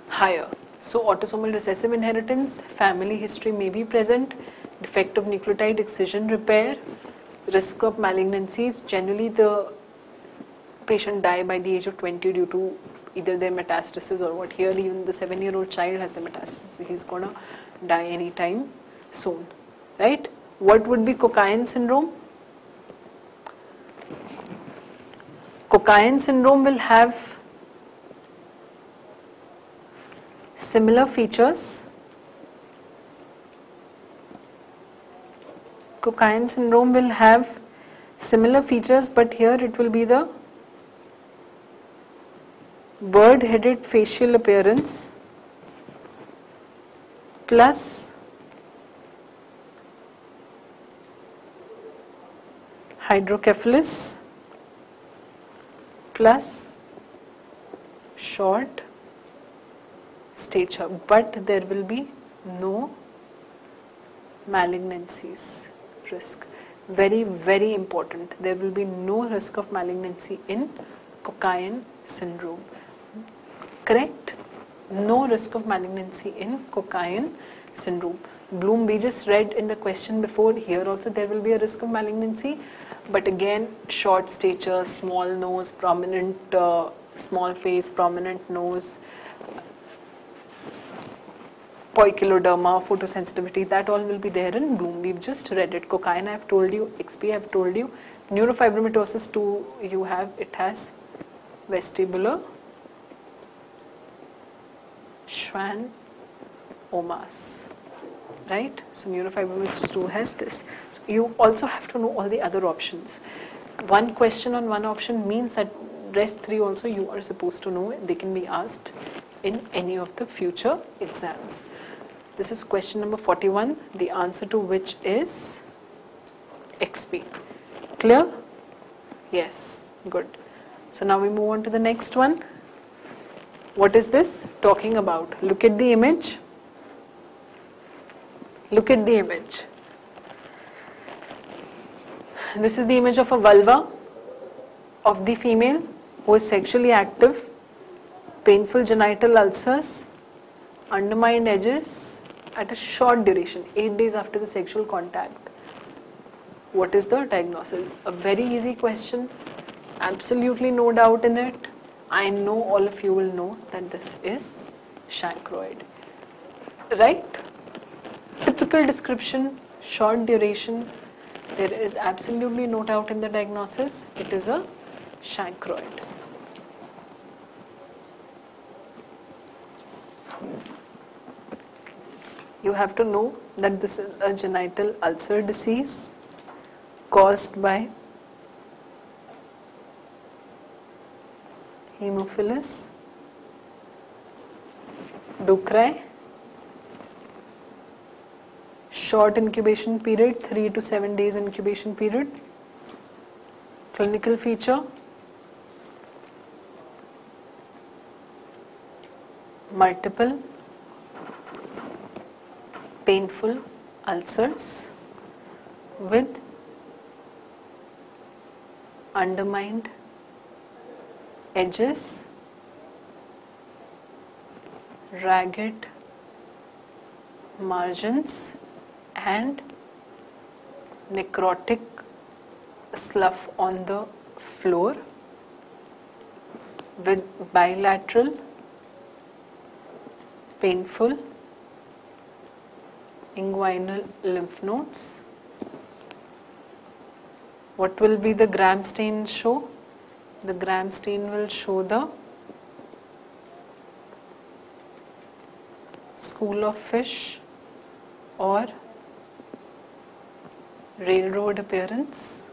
Speaker 1: higher. So autosomal recessive inheritance, family history may be present, defect of nucleotide excision repair, risk of malignancies. Generally the patient die by the age of 20 due to either their metastasis or what. Here even the 7-year-old child has the metastasis. He's gonna die anytime soon, right? What would be Cocaine syndrome? Cocaine syndrome will have similar features. Cocaine syndrome will have similar features, but here it will be the bird-headed facial appearance plus hydrocephalus plus short stature, but there will be no malignancies risk. Very, very important. There will be no risk of malignancy in Cocaine syndrome. Correct? No risk of malignancy in Cocaine syndrome. Bloom, we just read in the question before, here also there will be a risk of malignancy, but again short stature, small nose, prominent small face, prominent nose, poikiloderma, photosensitivity, that all will be there in Bloom. We've just read it. Cocaine I have told you, XP I have told you, neurofibromatosis 2 you have, it has vestibular schwannomas, right? So neurofibromatosis 2 has this. So you also have to know all the other options. one question on one option means that rest 3 also you are supposed to know. They can be asked in any of the future exams. This is question number 41, the answer to which is XP. Clear? Yes, good. So now we move on to the next one. What is this talking about? Look at the image. Look at the image. This is the image of a vulva of the female who is sexually active, painful genital ulcers, undermined edges at a short duration, 8 days after the sexual contact. What is the diagnosis? A very easy question, absolutely no doubt in it. I know all of you will know that this is chancroid. Right? Typical description, short duration. There is absolutely no doubt in the diagnosis. It is a chancroid. You have to know that this is a genital ulcer disease caused by Haemophilus ducreyi. Short incubation period, 3 to 7 days incubation period. Clinical feature, multiple painful ulcers with undermined edges, ragged margins and necrotic slough on the floor with bilateral painful inguinal lymph nodes. What will be the gram stain show? The gram stain will show the school of fish or railroad appearance.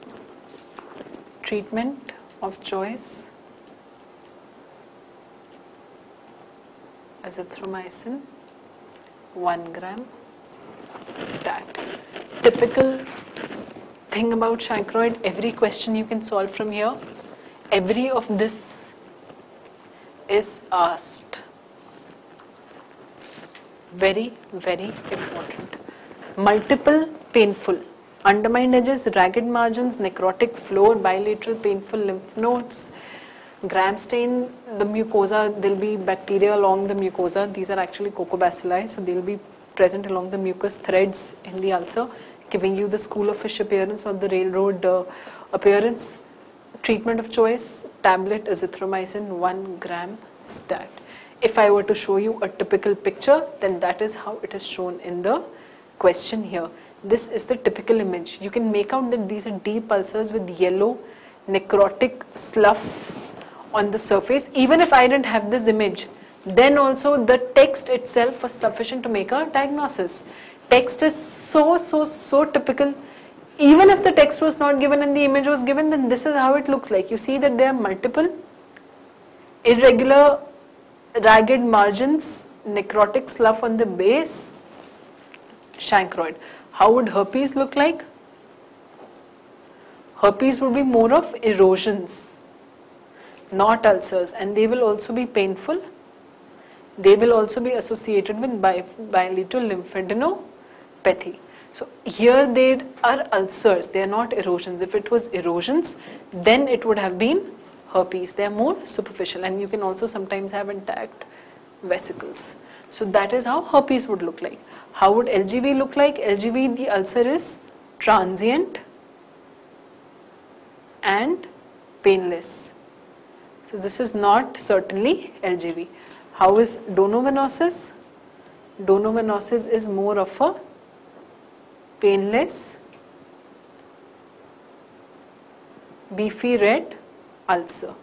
Speaker 1: Treatment of choice, azithromycin 1 gram stat. Typical thing about chancroid, every question you can solve from here. Every of this is asked. Very, very important. Multiple painful, undermined edges, ragged margins, necrotic floor, bilateral painful lymph nodes, gram stain, the mucosa, there will be bacteria along the mucosa. These are actually cocobacilli, so they will be present along the mucous threads in the ulcer, giving you the school of fish appearance or the railroad appearance. Treatment of choice, tablet azithromycin 1 gram stat. If I were to show you a typical picture, then that is how it is shown in the question here. This is the typical image. You can make out that these are deep ulcers with yellow necrotic slough on the surface. Even if I didn't have this image, then also the text itself was sufficient to make a diagnosis. Text is so typical. Even if the text was not given and the image was given, then this is how it looks like. You see that there are multiple irregular ragged margins, necrotic slough on the base, chancroid. How would herpes look like? Herpes would be more of erosions, not ulcers, and they will also be painful. They will also be associated with bilateral lymphadenopathy. So here there are ulcers, they are not erosions. If it was erosions, then it would have been herpes. They are more superficial, and you can also sometimes have intact vesicles. So that is how herpes would look like. How would LGV look like? LGV, the ulcer is transient and painless. So this is not certainly LGV. How is donovenosis? Donovenosis is more of a painless, beefy red ulcer.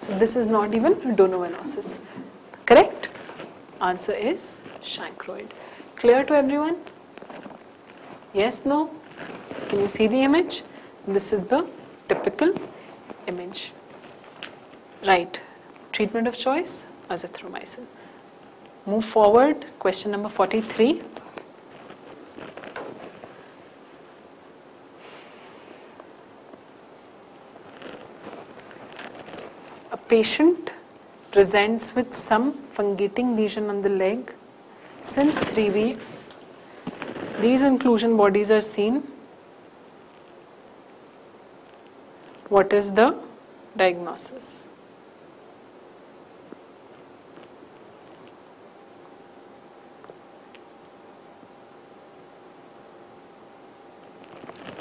Speaker 1: So this is not even donovenosis. Correct? Answer is chancroid. Clear to everyone? Yes, no? Can you see the image? This is the typical image. Right. Treatment of choice, azithromycin. Move forward, question number 43. A patient presents with some fungating lesion on the leg since 3 weeks. These inclusion bodies are seen. What is the diagnosis?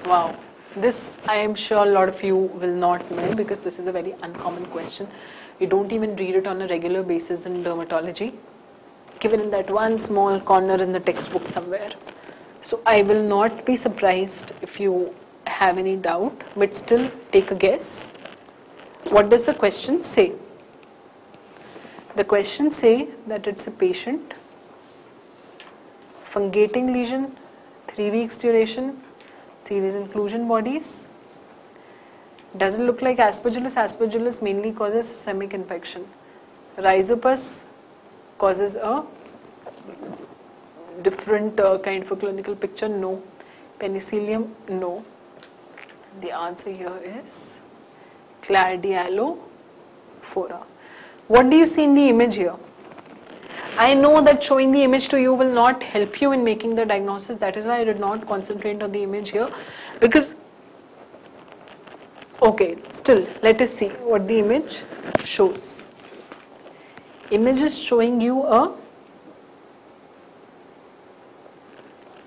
Speaker 1: Wow, this I am sure a lot of you will not know because this is a very uncommon question. You don't even read it on a regular basis in dermatology, given in that one small corner in the textbook somewhere. So I will not be surprised if you have any doubt, but still take a guess. What does the question say? The question say that it's a patient, fungating lesion, 3 weeks duration. See these inclusion bodies. Doesn't look like aspergillus. Aspergillus mainly causes systemic infection. Rhizopus causes a different kind of a clinical picture. No. Penicillium, no. The answer here is Cladialophora. What do you see in the image here? I know that showing the image to you will not help you in making the diagnosis. That is why I did not concentrate on the image here. Because, okay, still, let us see what the image shows. Image is showing you a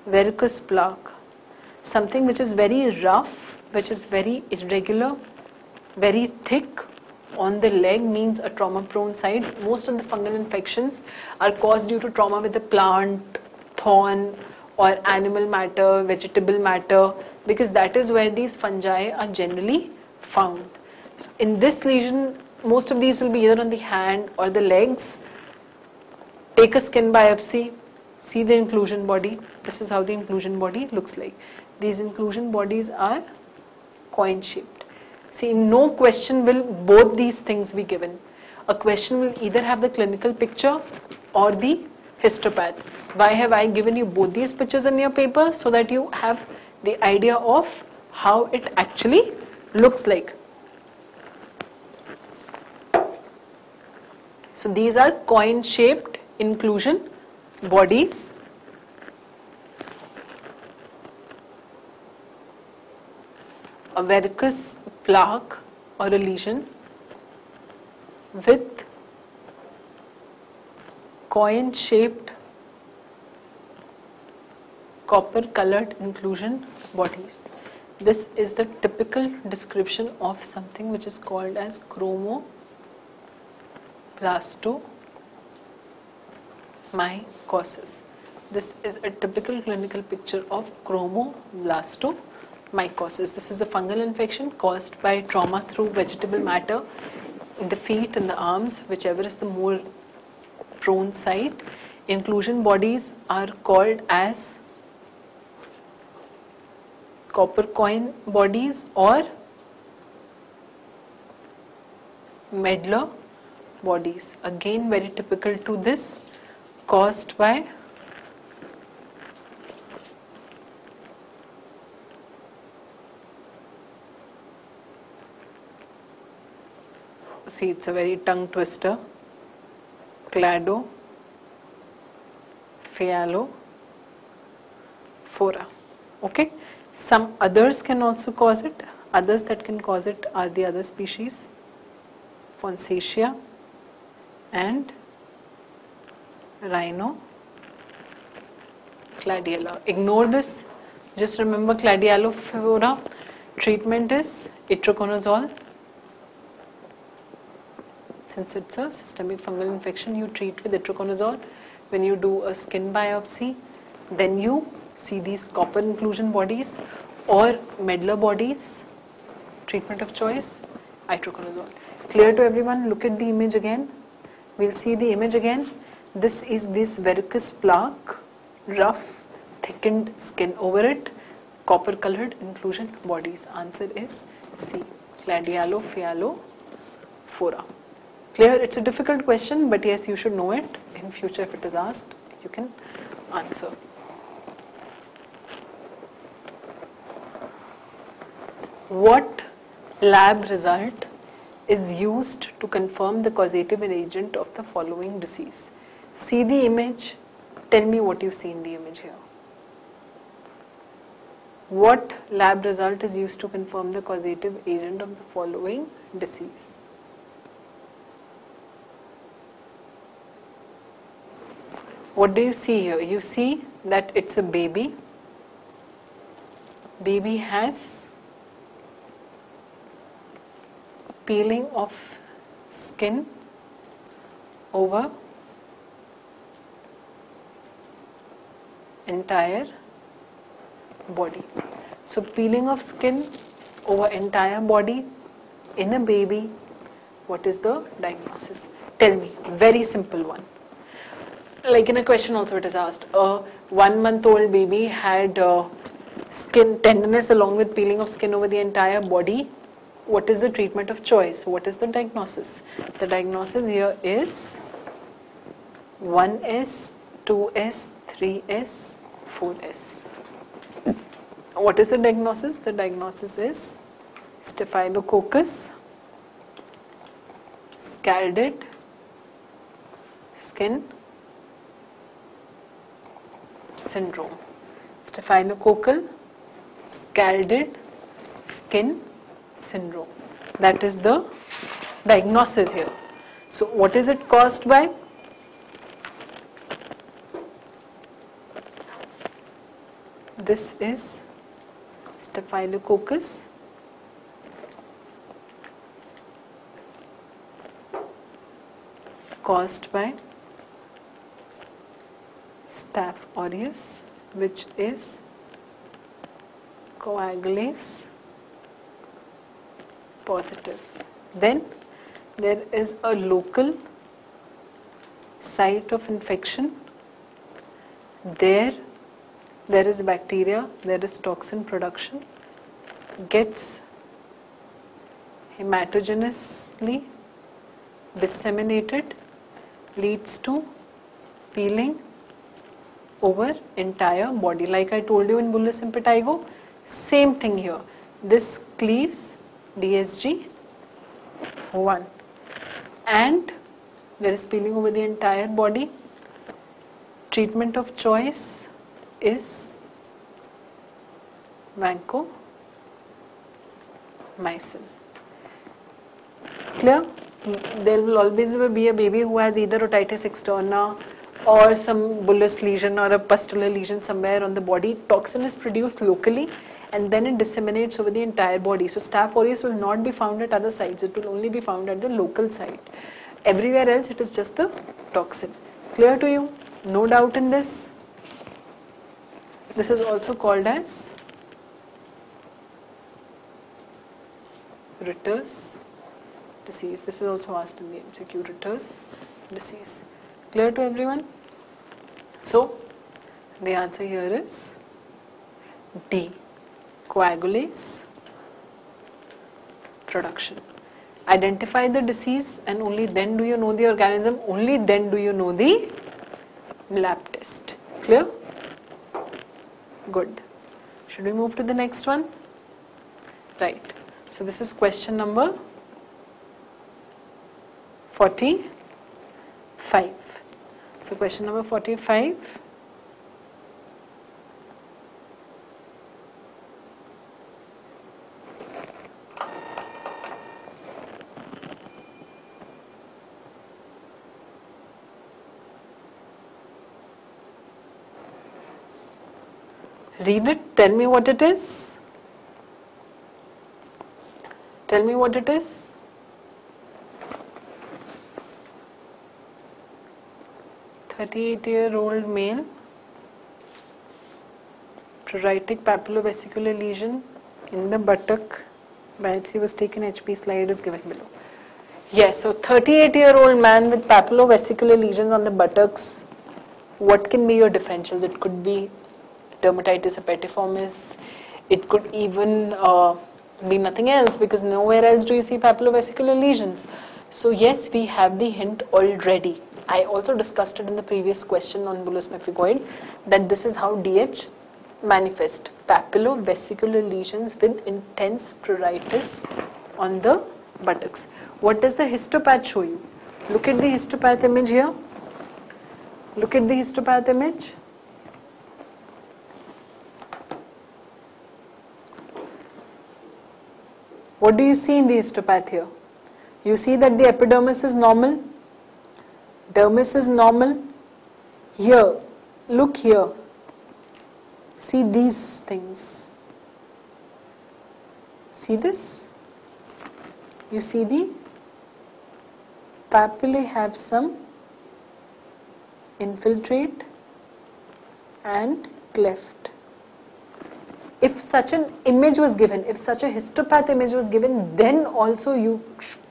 Speaker 1: verrucous plaque. Something which is very rough, which is very irregular, very thick on the leg, means a trauma-prone site. Most of the fungal infections are caused due to trauma with the plant, thorn, or animal matter, vegetable matter, because that is where these fungi are generally found. So in this lesion, most of these will be either on the hand or the legs. Take a skin biopsy, see the inclusion body. This is how the inclusion body looks like. These inclusion bodies are coin-shaped. See, in no question will both these things be given. A question will either have the clinical picture or the histopath. Why have I given you both these pictures in your paper? So that you have the idea of how it actually looks like. So these are coin-shaped inclusion bodies. A verrucous plaque or a lesion with coin-shaped copper-colored inclusion bodies. This is the typical description of something which is called as chromoblastomycosis. This is a typical clinical picture of chromoblastomycosis. This is a fungal infection caused by trauma through vegetable matter in the feet and the arms, whichever is the more prone site. Inclusion bodies are called as copper coin bodies or medlar bodies. Again, very typical to this, caused by see, it's a very tongue twister. Cladophalophora. Okay. Some others can also cause it. Others that can cause it are the other species, Fonsecia and Rhinocladiella. Ignore this. Just remember Cladialophora. Treatment is itraconazole. Since it's a systemic fungal infection, you treat with itraconazole. When you do a skin biopsy, then you see these copper inclusion bodies or medlar bodies. Treatment of choice, itraconazole. Clear to everyone? Look at the image again. We'll see the image again. This is this verrucous plaque, rough, thickened skin over it, copper colored inclusion bodies. Answer is C. Gladiolophialophora. Clear? It's a difficult question, but yes, you should know it. In future, if it is asked, you can answer. What lab result is used to confirm the causative agent of the following disease? See the image. Tell me what you see in the image here. What lab result is used to confirm the causative agent of the following disease? What do you see here? You see that it's a baby. Baby has peeling of skin over entire body. So peeling of skin over entire body in a baby, what is the diagnosis? Tell me, very simple one. Like in a question also it is asked, a 1-month-old baby had skin tenderness along with peeling of skin over the entire body. What is the treatment of choice? What is the diagnosis? The diagnosis here is 1S, 2S, 3S, 4S. What is the diagnosis? The diagnosis is Staphylococcus scalded skin syndrome. Staphylococcal scalded skin syndrome. That is the diagnosis here. So what is it caused by? This is Staphylococcus caused by Staph aureus, which is coagulase positive. Then there is a local site of infection. There is bacteria, there is toxin production, gets hematogenously disseminated, leads to peeling over entire body. Like I told you in bullous impetigo, same thing here. This cleaves DSG1 and there is peeling over the entire body. Treatment of choice is vancomycin. Clear? There will always be a baby who has either otitis externa or some bullous lesion or a pustular lesion somewhere on the body. Toxin is produced locally and then it disseminates over the entire body. So Staph aureus will not be found at other sites. It will only be found at the local site. Everywhere else it is just the toxin. Clear to you? No doubt in this? This is also called as Ritter's disease. This is also asked in the MCQ, Ritter's disease. Clear to everyone? So, the answer here is D. Coagulase production. Identify the disease and only then do you know the organism, only then do you know the lab test. Clear? Good. Should we move to the next one? Right. So this is question number 45. So question number 45. Read it, tell me what it is. Tell me what it is. "38-year-old male, pruritic papillovesicular lesion in the buttock. Biopsy was taken, HP slide is given below." Yes, so 38-year-old man with papillovesicular lesions on the buttocks. What can be your differentials? It could be dermatitis herpetiformis. It could even be nothing else, because nowhere else do you see papillovesicular lesions. So yes, we have the hint already. I also discussed it in the previous question on bullous mephigoid, that this is how DH manifest: papillovesicular lesions with intense pruritus on the buttocks. What does the histopath show you? Look at the histopath image here. Look at the histopath image. What do you see in the histopath here? You see that the epidermis is normal, dermis is normal. Here, look here. See these things. See this? You see the papillae have some infiltrate and cleft. If such an image was given, if such a histopath image was given, then also you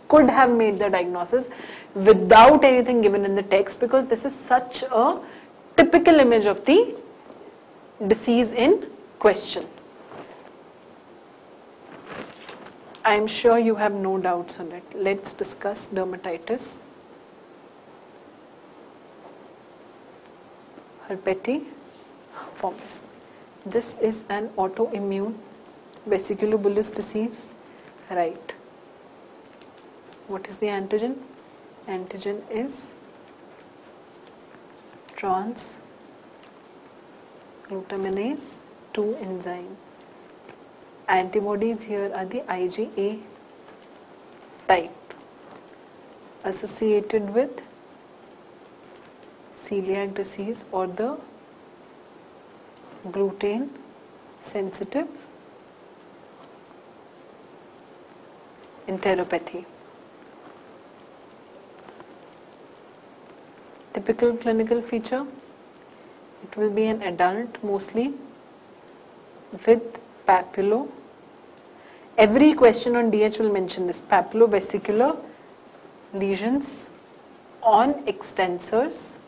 Speaker 1: could have made the diagnosis without anything given in the text, because this is such a typical image of the disease in question. I am sure you have no doubts on it. Let's discuss dermatitis herpetiformis. This is an autoimmune vesiculobullous disease, right? What is the antigen? Antigen is transglutaminase 2 enzyme. Antibodies here are the IgA type, associated with celiac disease or the gluten sensitive enteropathy. Typical clinical feature: it will be an adult mostly with papillo. Every question on DH will mention this: papillovesicular lesions on extensors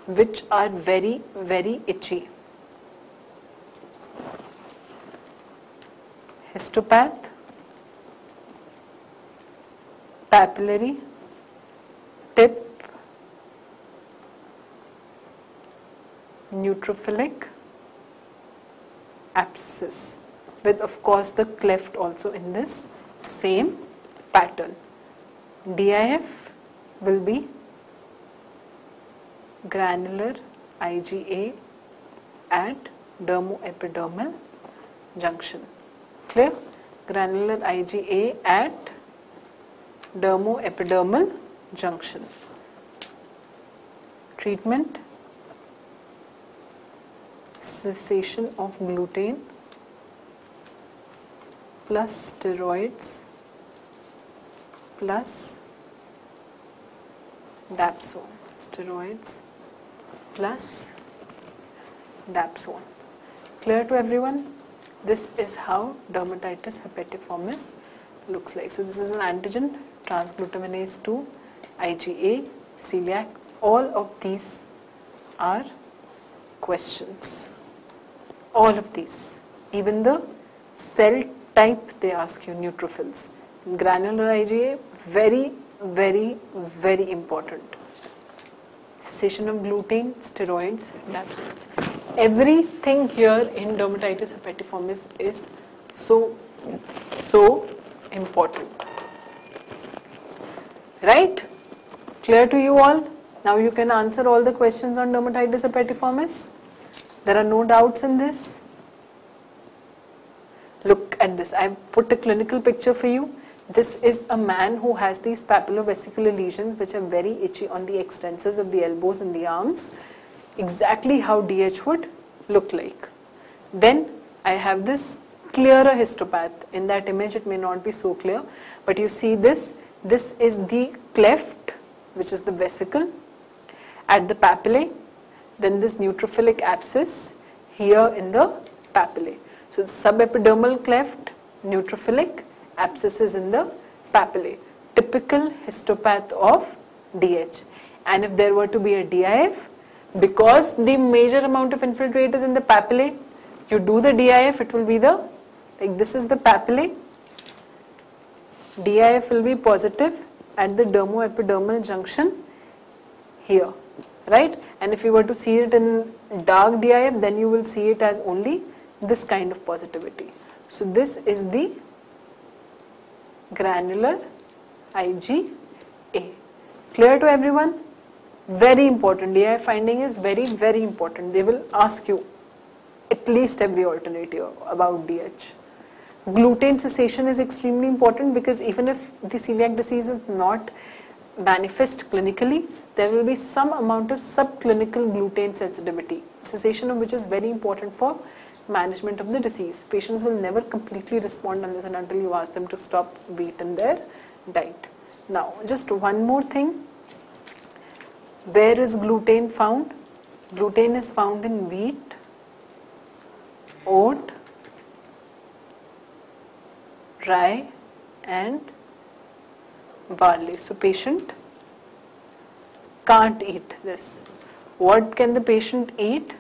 Speaker 1: which are very, very itchy. Histopath: papillary tip, neutrophilic abscess, with of course the cleft also in this same pattern. DIF will be granular IgA at dermoepidermal junction. Clear? Granular IgA at dermoepidermal junction. Treatment: cessation of gluten plus steroids plus dapsone. Steroids plus dapsone. Clear to everyone? This is how dermatitis herpetiformis looks like. So this is an antigen, transglutaminase 2, IgA, celiac. All of these are questions. All of these. Even the cell type they ask you, neutrophils. Granular IgA, very, very, very important. Cessation of gluten, steroids, dapsones. Everything here in dermatitis herpetiformis is so important. Right? Clear to you all? Now you can answer all the questions on dermatitis herpetiformis. There are no doubts in this. Look at this. I have put a clinical picture for you. This is a man who has these papillovesicular lesions which are very itchy on the extensors of the elbows and the arms. Exactly how DH would look like. Then I have this clearer histopath. In that image it may not be so clear, but you see this. This is the cleft, which is the vesicle at the papillae. Then this neutrophilic abscess here in the papillae. So the subepidermal cleft, neutrophilic abscesses in the papillae. Typical histopath of DH. And if there were to be a DIF, because the major amount of infiltrate is in the papillae, you do the DIF, it will be the Like this is the papillae. DIF will be positive at the dermoepidermal junction here, right? And if you were to see it in dark DIF, then you will see it as only this kind of positivity. So this is the granular IgA. Clear to everyone? Very important. DIF finding is very, very important. They will ask you at least every alternate year about DH. Gluten cessation is extremely important because even if the celiac disease is not manifest clinically, there will be some amount of subclinical gluten sensitivity, cessation of which is very important for management of the disease. Patients will never completely respond unless and until you ask them to stop wheat in their diet. Now, just one more thing. Where is gluten found? Gluten is found in wheat, oat, rye and barley. So patient can't eat this. What can the patient eat?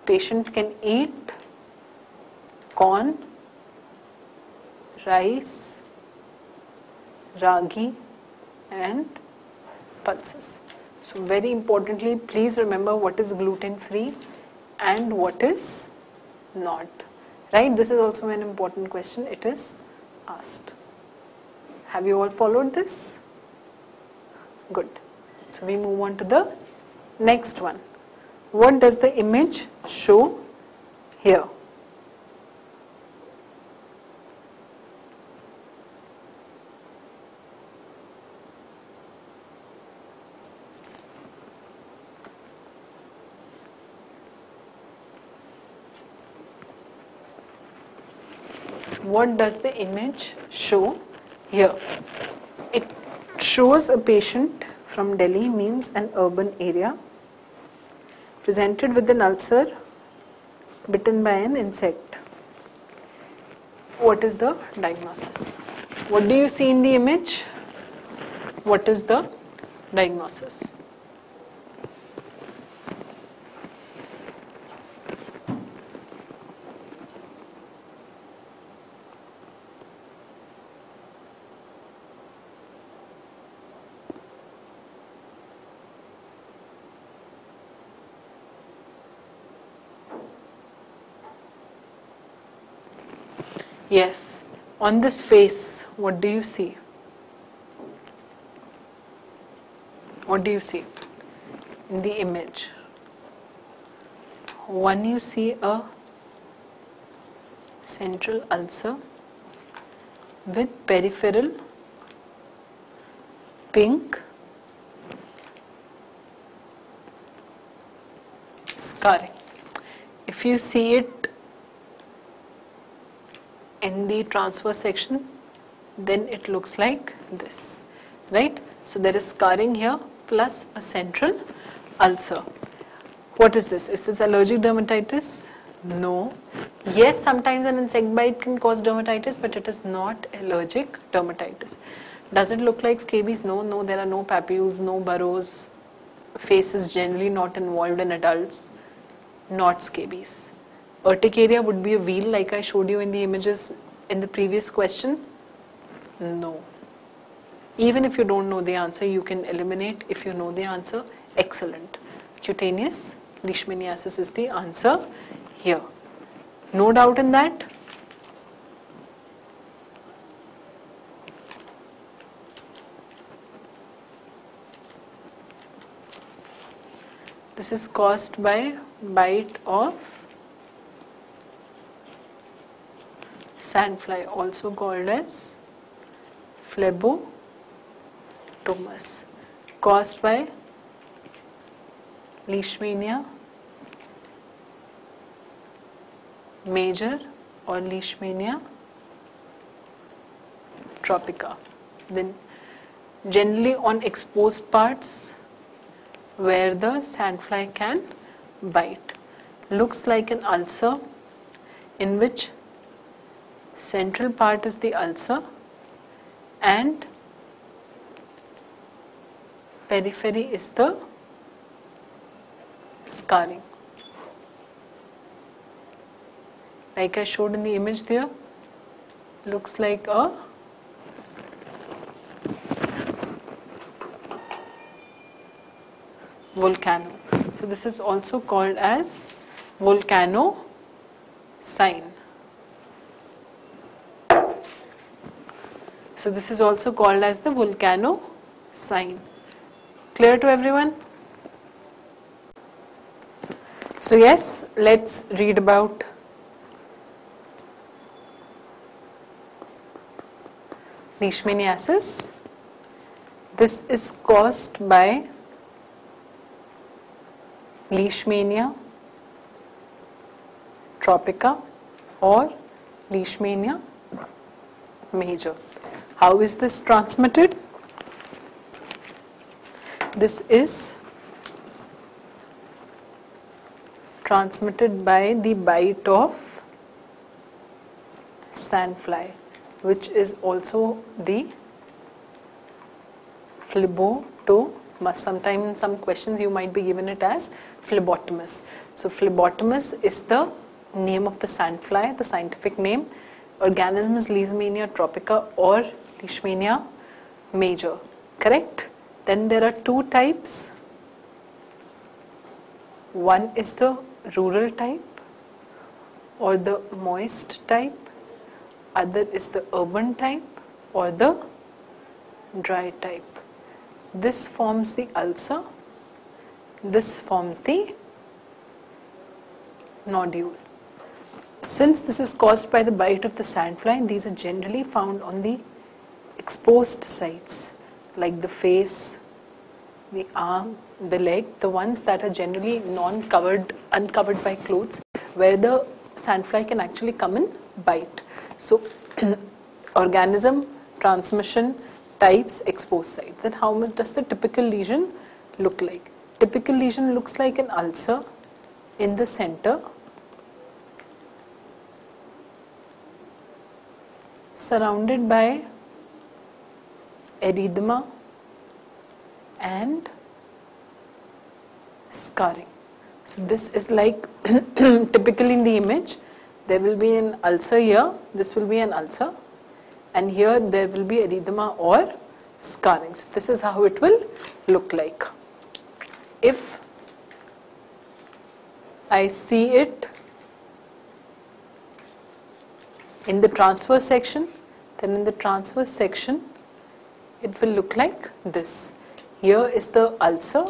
Speaker 1: Patient can eat corn, rice, ragi and pulses. So very importantly, please remember what is gluten free and what is not. Right? This is also an important question. It is asked. Have you all followed this? Good. So we move on to the next one. What does the image show here? What does the image show here? It shows a patient from Delhi, means an urban area, presented with an ulcer bitten by an insect. What is the diagnosis? What do you see in the image? What is the diagnosis? Yes, on this face, what do you see? What do you see in the image? One, you see a central ulcer with peripheral pink scarring. If you see it in the transverse section, then it looks like this, right? So there is scarring here plus a central ulcer. What is this? Is this allergic dermatitis? No. Yes, sometimes an insect bite can cause dermatitis, but it is not allergic dermatitis. Does it look like scabies? No, no, there are no papules, no burrows. Face is generally not involved in adults, not scabies. Urticaria would be a wheal like I showed you in the images in the previous question. No. Even if you don't know the answer, you can eliminate. If you know the answer, excellent. Cutaneous leishmaniasis is the answer here. No doubt in that? This is caused by bite of sandfly, also called as phlebotomus, caused by Leishmania major or Leishmania tropica. Then generally on exposed parts where the sandfly can bite. Looks like an ulcer in which central part is the ulcer and periphery is the scarring. Like I showed in the image there, looks like a volcano. So this is also called as volcano sign. So this is also called as the volcano sign. Clear to everyone? So yes, let's read about leishmaniasis. This is caused by Leishmania tropica or Leishmania major. How is this transmitted? This is transmitted by the bite of sandfly, which is also the phlebotomus. Sometimes in some questions you might be given it as phlebotomus. So phlebotomus is the name of the sandfly, the scientific name. Organism is Leishmania tropica or Leishmania major. Correct? Then there are two types. One is the rural type or the moist type. Other is the urban type or the dry type. This forms the ulcer. This forms the nodule. Since this is caused by the bite of the sandfly, these are generally found on the exposed sites like the face, the arm, the leg, the ones that are generally uncovered by clothes, where the sandfly can actually come and bite. So organism, transmission, types, exposed sites. Then how much does the typical lesion look like? Typical lesion looks like an ulcer in the center, surrounded by erythema and scarring. So this is like typically in the image there will be an ulcer here, this will be an ulcer, and here there will be erythema or scarring. So this is how it will look like. If I see it in the transverse section, then in the transverse section it will look like this. Here is the ulcer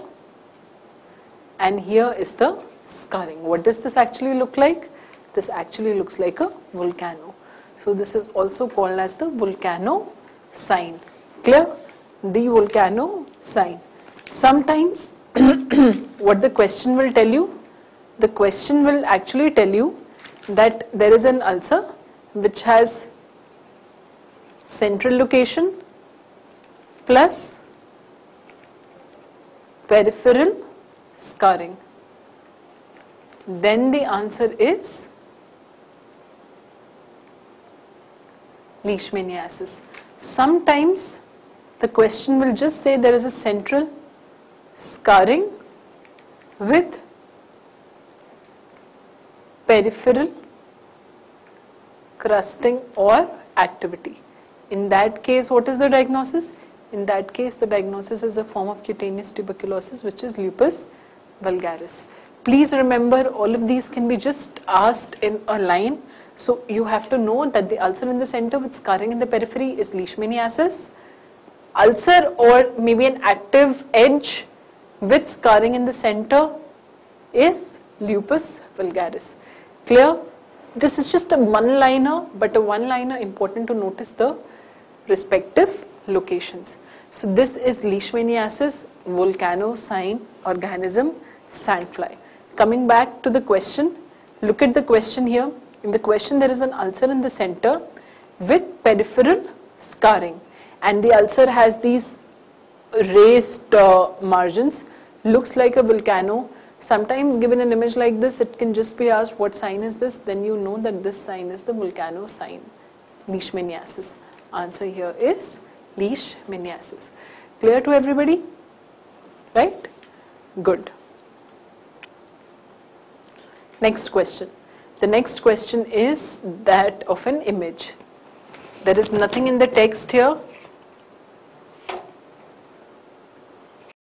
Speaker 1: and here is the scarring. What does this actually look like? This actually looks like a volcano. So this is also called as the volcano sign. Clear? The volcano sign. Sometimes what the question will tell you, the question will actually tell you that there is an ulcer which has central location plus peripheral scarring. Then the answer is leishmaniasis. Sometimes the question will just say there is a central scarring with peripheral crusting or activity. In that case, what is the diagnosis? In that case, the diagnosis is a form of cutaneous tuberculosis, which is lupus vulgaris. Please remember, all of these can be just asked in a line. So you have to know that the ulcer in the center with scarring in the periphery is leishmaniasis. Ulcer or maybe an active edge with scarring in the center is lupus vulgaris. Clear? This is just a one-liner, but a one-liner important to notice the respective locations. So this is leishmaniasis, volcano sign, organism, sandfly. Coming back to the question, look at the question here. In the question there is an ulcer in the center with peripheral scarring, and the ulcer has these raised margins, looks like a volcano. Sometimes given an image like this, it can just be asked what sign is this, then you know that this sign is the volcano sign, leishmaniasis. Answer here is leishmaniasis. Clear to everybody? Right? Good. Next question. The next question is that of an image. There is nothing in the text here